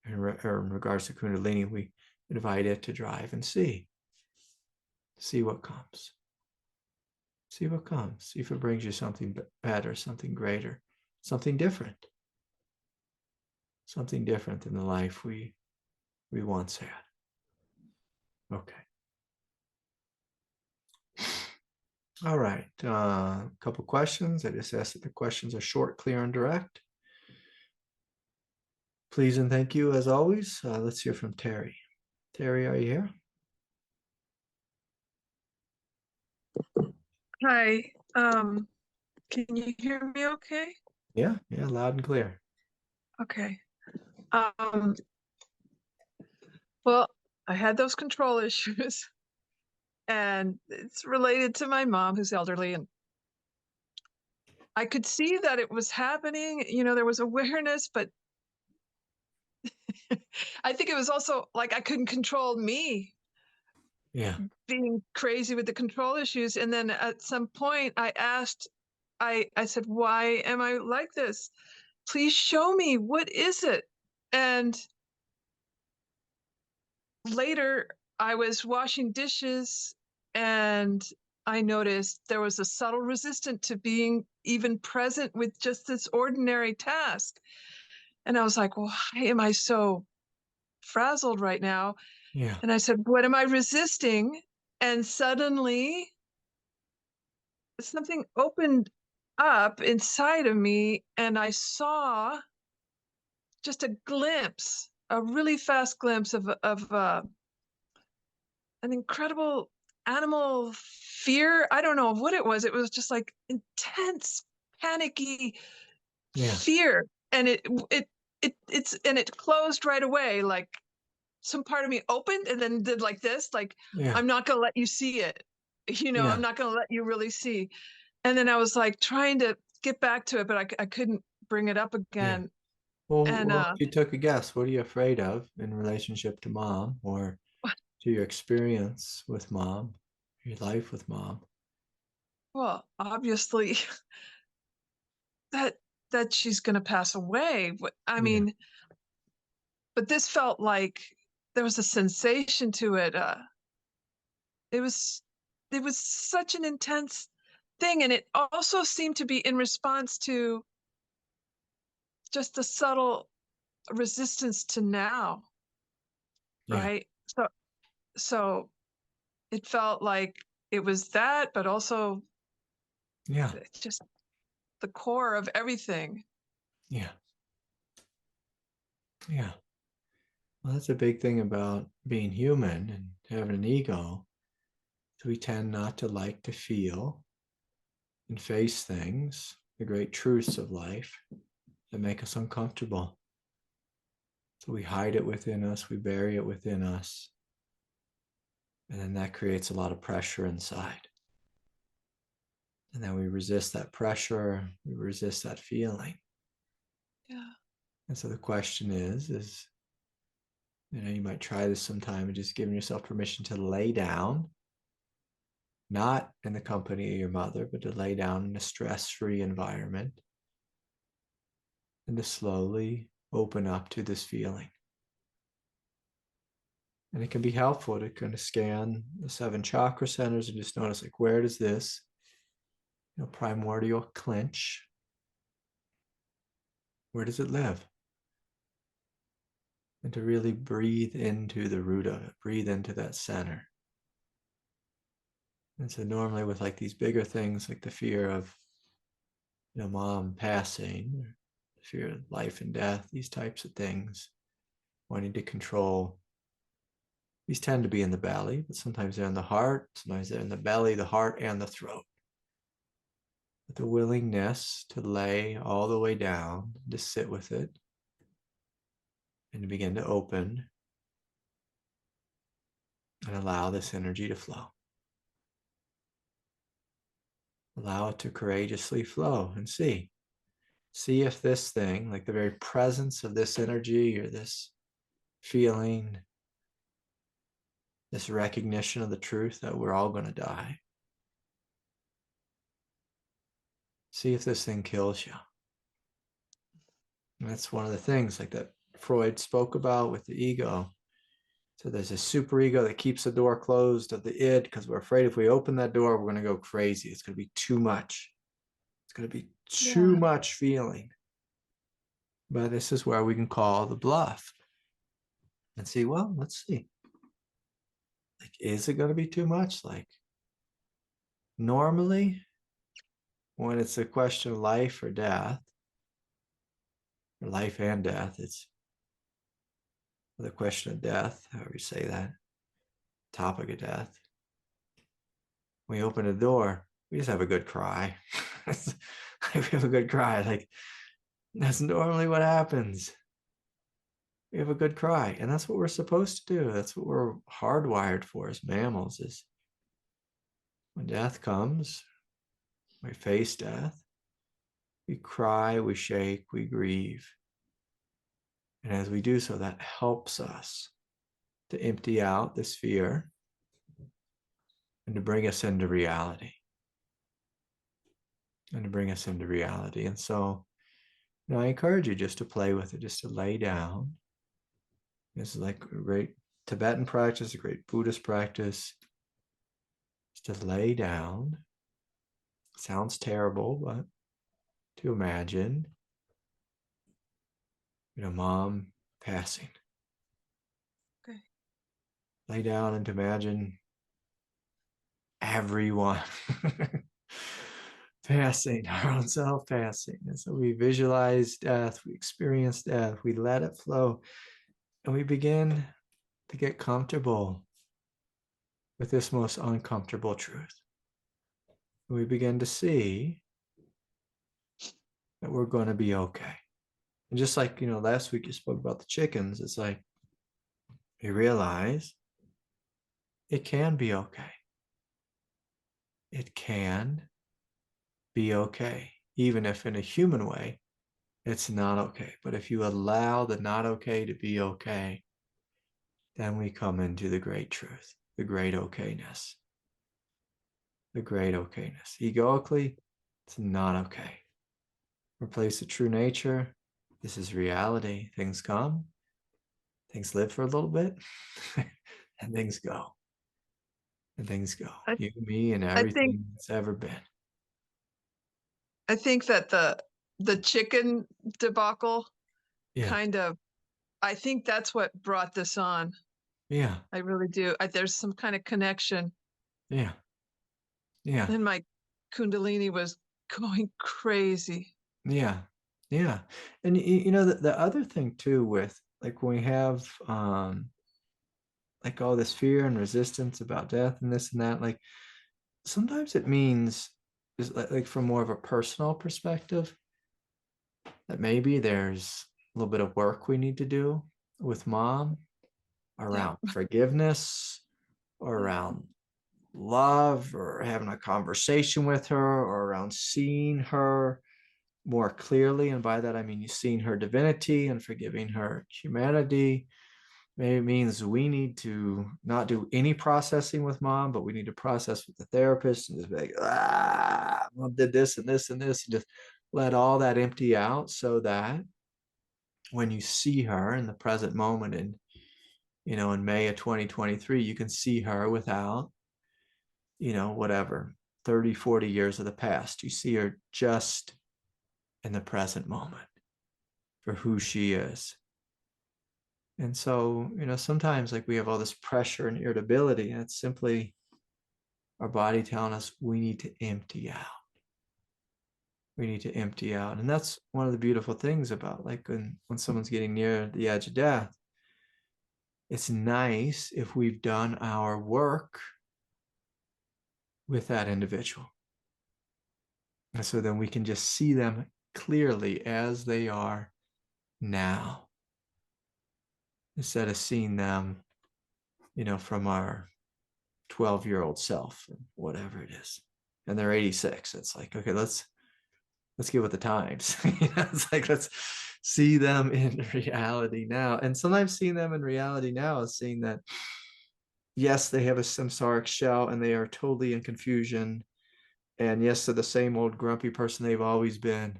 In regards to kundalini, we invite it to drive and see what comes. See what comes. See if it brings you something better, something greater, something different. Something different than the life we once had. Okay. All right. A couple questions. I just asked that the questions are short, clear, and direct. Please and thank you as always. Let's hear from Terry. Terry, are you here? Hi. Can you hear me okay? Yeah, loud and clear. Okay. Well, I had those control issues, and it's related to my mom, who's elderly, and I could see that it was happening. You know, there was awareness, but I think it was also like I couldn't control me. Yeah. Being crazy with the control issues. And then at some point I asked, I said, why am I like this? Please show me, what is it? And later I was washing dishes and I noticed there was a subtle resistance to being even present with just this ordinary task. And I was like, well, why am I so frazzled right now? Yeah. And I said, what am I resisting? And suddenly something opened up inside of me, and I saw just a glimpse, a really fast glimpse of an incredible animal fear. I don't know what it was. It was just like intense, panicky fear, and it closed right away. Like some part of me opened and then did like this, like I'm not going to let you see it. You know, I'm not going to let you really see. And then I was like trying to get back to it, but I couldn't bring it up again. Yeah. Well, if you took a guess, what are you afraid of in relationship to mom, or to your experience with mom, your life with mom? Well, obviously that she's going to pass away. I mean, but this felt like there was a sensation to it. It was such an intense thing. And it also seemed to be in response to just the subtle resistance to now. Yeah. Right. So it felt like it was that, but also Yeah. just the core of everything. Yeah. Yeah. Well, that's a big thing about being human and having an ego. So we tend not to like to feel and face things, the great truths of life that make us uncomfortable. So we hide it within us, we bury it within us. And then that creates a lot of pressure inside. And then we resist that pressure, we resist that feeling. Yeah. And so the question is, you might try this sometime and just giving yourself permission to lay down, not in the company of your mother, but to lay down in a stress-free environment and to slowly open up to this feeling. And it can be helpful to kind of scan the 7 chakra centers and just notice, like, where does this, primordial clinch, where does it live? And to really breathe into the root of it, breathe into that center. And so normally with like these bigger things, like the fear of, mom passing, or the fear of life and death, these types of things, wanting to control, these tend to be in the belly, but sometimes they're in the heart, sometimes they're in the belly, the heart, and the throat. But the willingness to lay all the way down, to sit with it, and to begin to open and allow this energy to flow. Allow it to courageously flow and see. See if this thing, like the very presence of this energy or this feeling, this recognition of the truth that we're all going to die, see if this thing kills you. And that's one of the things like that Freud spoke about with the ego. So there's a super ego that keeps the door closed of the id because we're afraid if we open that door, we're going to go crazy. It's going to be too much. It's going to be too much feeling. But this is where we can call the bluff and see, well, let's see. Like, is it going to be too much? Like, normally, when it's a question of life or death, or life and death, it's the question of death, however you say that, topic of death. We open the door, we just have a good cry. We have a good cry. Like, that's normally what happens. We have a good cry. And that's what we're supposed to do. That's what we're hardwired for as mammals, is when death comes, we face death, we cry, we shake, we grieve. And as we do so, that helps us to empty out this fear and to bring us into reality. And so, I encourage you just to play with it, just to lay down. This is like a great Tibetan practice, a great Buddhist practice. Just to lay down. It sounds terrible, but to imagine, mom passing. Okay. Lay down and to imagine everyone passing, our own self passing. And so we visualize death, we experience death, we let it flow, and we begin to get comfortable with this most uncomfortable truth. We begin to see that we're going to be okay. And just like, last week you spoke about the chickens, it's like you realize it can be okay. It can be okay, even if in a human way, it's not okay. But if you allow the not okay to be okay, then we come into the great truth, the great okayness. The great okayness. Egoically, it's not okay. Replace the true nature. This is reality. Things come, things live for a little bit, and things go. And things go. I, You, me, and I think everything that's ever been. I think that the chicken debacle kind of, I think that's what brought this on. Yeah. I really do. There's some kind of connection. Yeah. Yeah. And my kundalini was going crazy. Yeah. Yeah. And you know, the other thing too, with like when we have like all this fear and resistance about death and this and that, like sometimes it means is like from more of a personal perspective that maybe there's a little bit of work we need to do with mom around forgiveness or around love or having a conversation with her or around seeing her more clearly. And by that, I mean, you've seen her divinity and forgiving her humanity. Maybe it means we need to not do any processing with mom, but we need to process with the therapist and just be like, mom did this and this and this, and just let all that empty out so that when you see her in the present moment and in May of 2023, you can see her without, whatever, 30, 40 years of the past. You see her just in the present moment for who she is. And so, sometimes like we have all this pressure and irritability, and it's simply our body telling us we need to empty out. We need to empty out. And that's one of the beautiful things about like when someone's getting near the edge of death. It's nice if we've done our work with that individual. And so then we can just see them clearly as they are now, instead of seeing them, from our 12-year-old self, whatever it is. And they're 86. It's like, okay, let's get with the times. It's like, let's see them in reality now. And sometimes seeing them in reality now is seeing that, yes, they have a samsaric shell and they are totally in confusion. And yes, they're the same old grumpy person they've always been,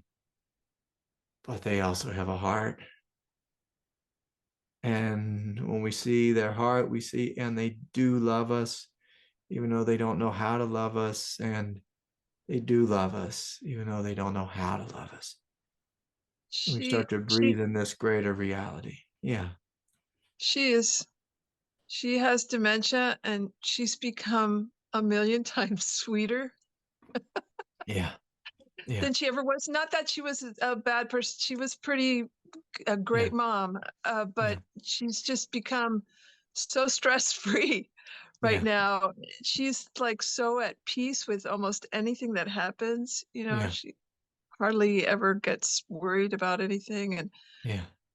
but they also have a heart. And when we see their heart, we see, and they do love us, even though they don't know how to love us. And they do love us, even though they don't know how to love us. And we start to breathe in this greater reality. Yeah. She has dementia and she's become a million times sweeter. Yeah. Than she ever was. Not that she was a bad person. She was a great mom, but she's just become so stress-free right now. She's like so at peace with almost anything that happens. She hardly ever gets worried about anything. And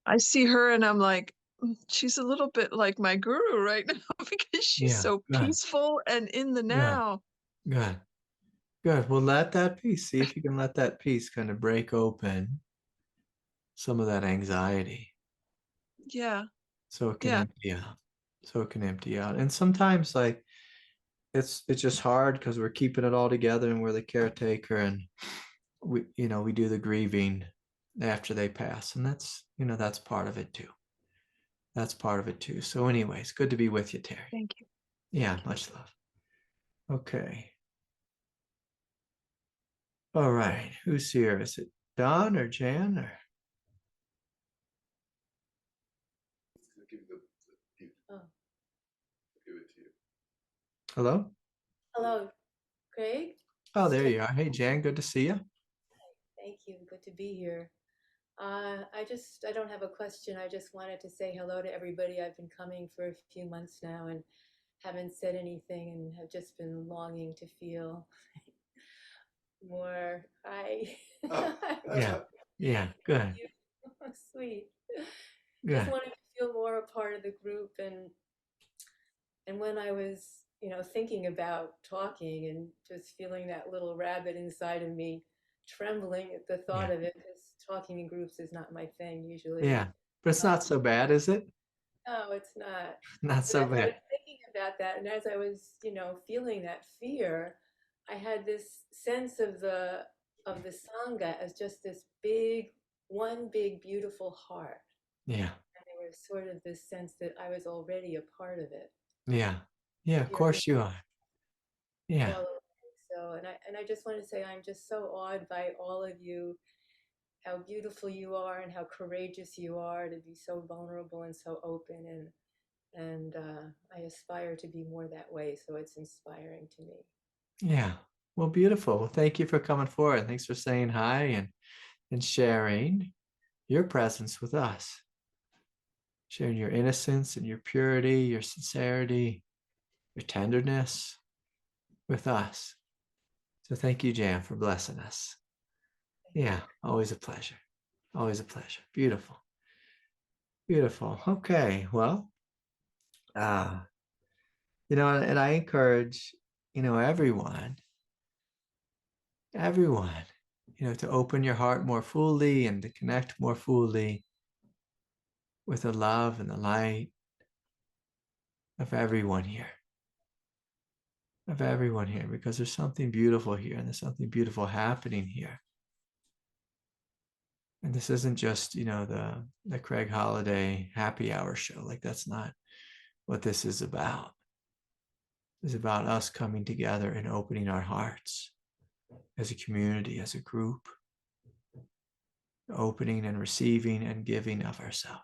I see her and I'm like, she's a little bit like my guru right now because she's so peaceful and in the now. Good. Well, let that peace, see if you can let that peace kind of break open some of that anxiety. Yeah. So it can empty out. And sometimes like it's just hard because we're keeping it all together and we're the caretaker, and we do the grieving after they pass. And that's part of it too. That's part of it too. So anyways, good to be with you, Terry. Thank you. Yeah, much love. Okay. All right. Who's here? Is it Don or Jan or? Hello? Hello, Craig. Oh, there you are. Hey, Jan, good to see you. Thank you. Good to be here. I don't have a question. I just wanted to say hello to everybody. I've been coming for a few months now and haven't said anything and have just been longing to feel more. Hi. Oh, yeah, good. Sweet. Good. Just wanted to feel more a part of the group, and when I was, thinking about talking and just feeling that little rabbit inside of me trembling at the thought of it, because talking in groups is not my thing usually. Yeah, but it's not so bad, is it? No, it's not. Not so bad. I was thinking about that, and as I was, feeling that fear, I had this sense of the Sangha as just this one big beautiful heart. Yeah. And there was sort of this sense that I was already a part of it. Yeah. Yeah, of course you are. Yeah. So, and I just want to say I'm just so awed by all of you, how beautiful you are and how courageous you are to be so vulnerable and so open, and I aspire to be more that way. So it's inspiring to me. Yeah. Well, beautiful. Well, thank you for coming forward. Thanks for saying hi and sharing your presence with us. Sharing your innocence and your purity, your sincerity, your tenderness with us. So thank you, Jan, for blessing us. Yeah, always a pleasure. Always a pleasure. Beautiful. Beautiful. Okay. Well, and I encourage, everyone, to open your heart more fully and to connect more fully with the love and the light of everyone here. Because there's something beautiful here and there's something beautiful happening here. And this isn't just, the Craig Holiday happy hour show. Like, that's not what this is about. It's about us coming together and opening our hearts as a community, as a group, opening and receiving and giving of ourselves.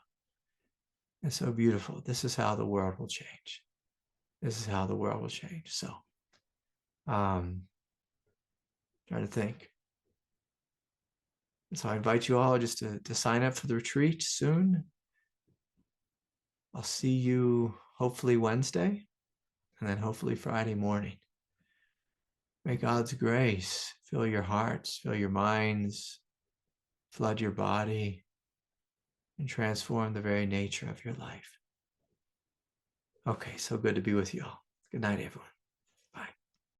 It's so beautiful. This is how the world will change. So, try to think. So I invite you all just to sign up for the retreat soon. I'll see you hopefully Wednesday and then hopefully Friday morning. May God's grace fill your hearts, fill your minds, flood your body, and transform the very nature of your life. Okay, so good to be with you all. Good night, everyone.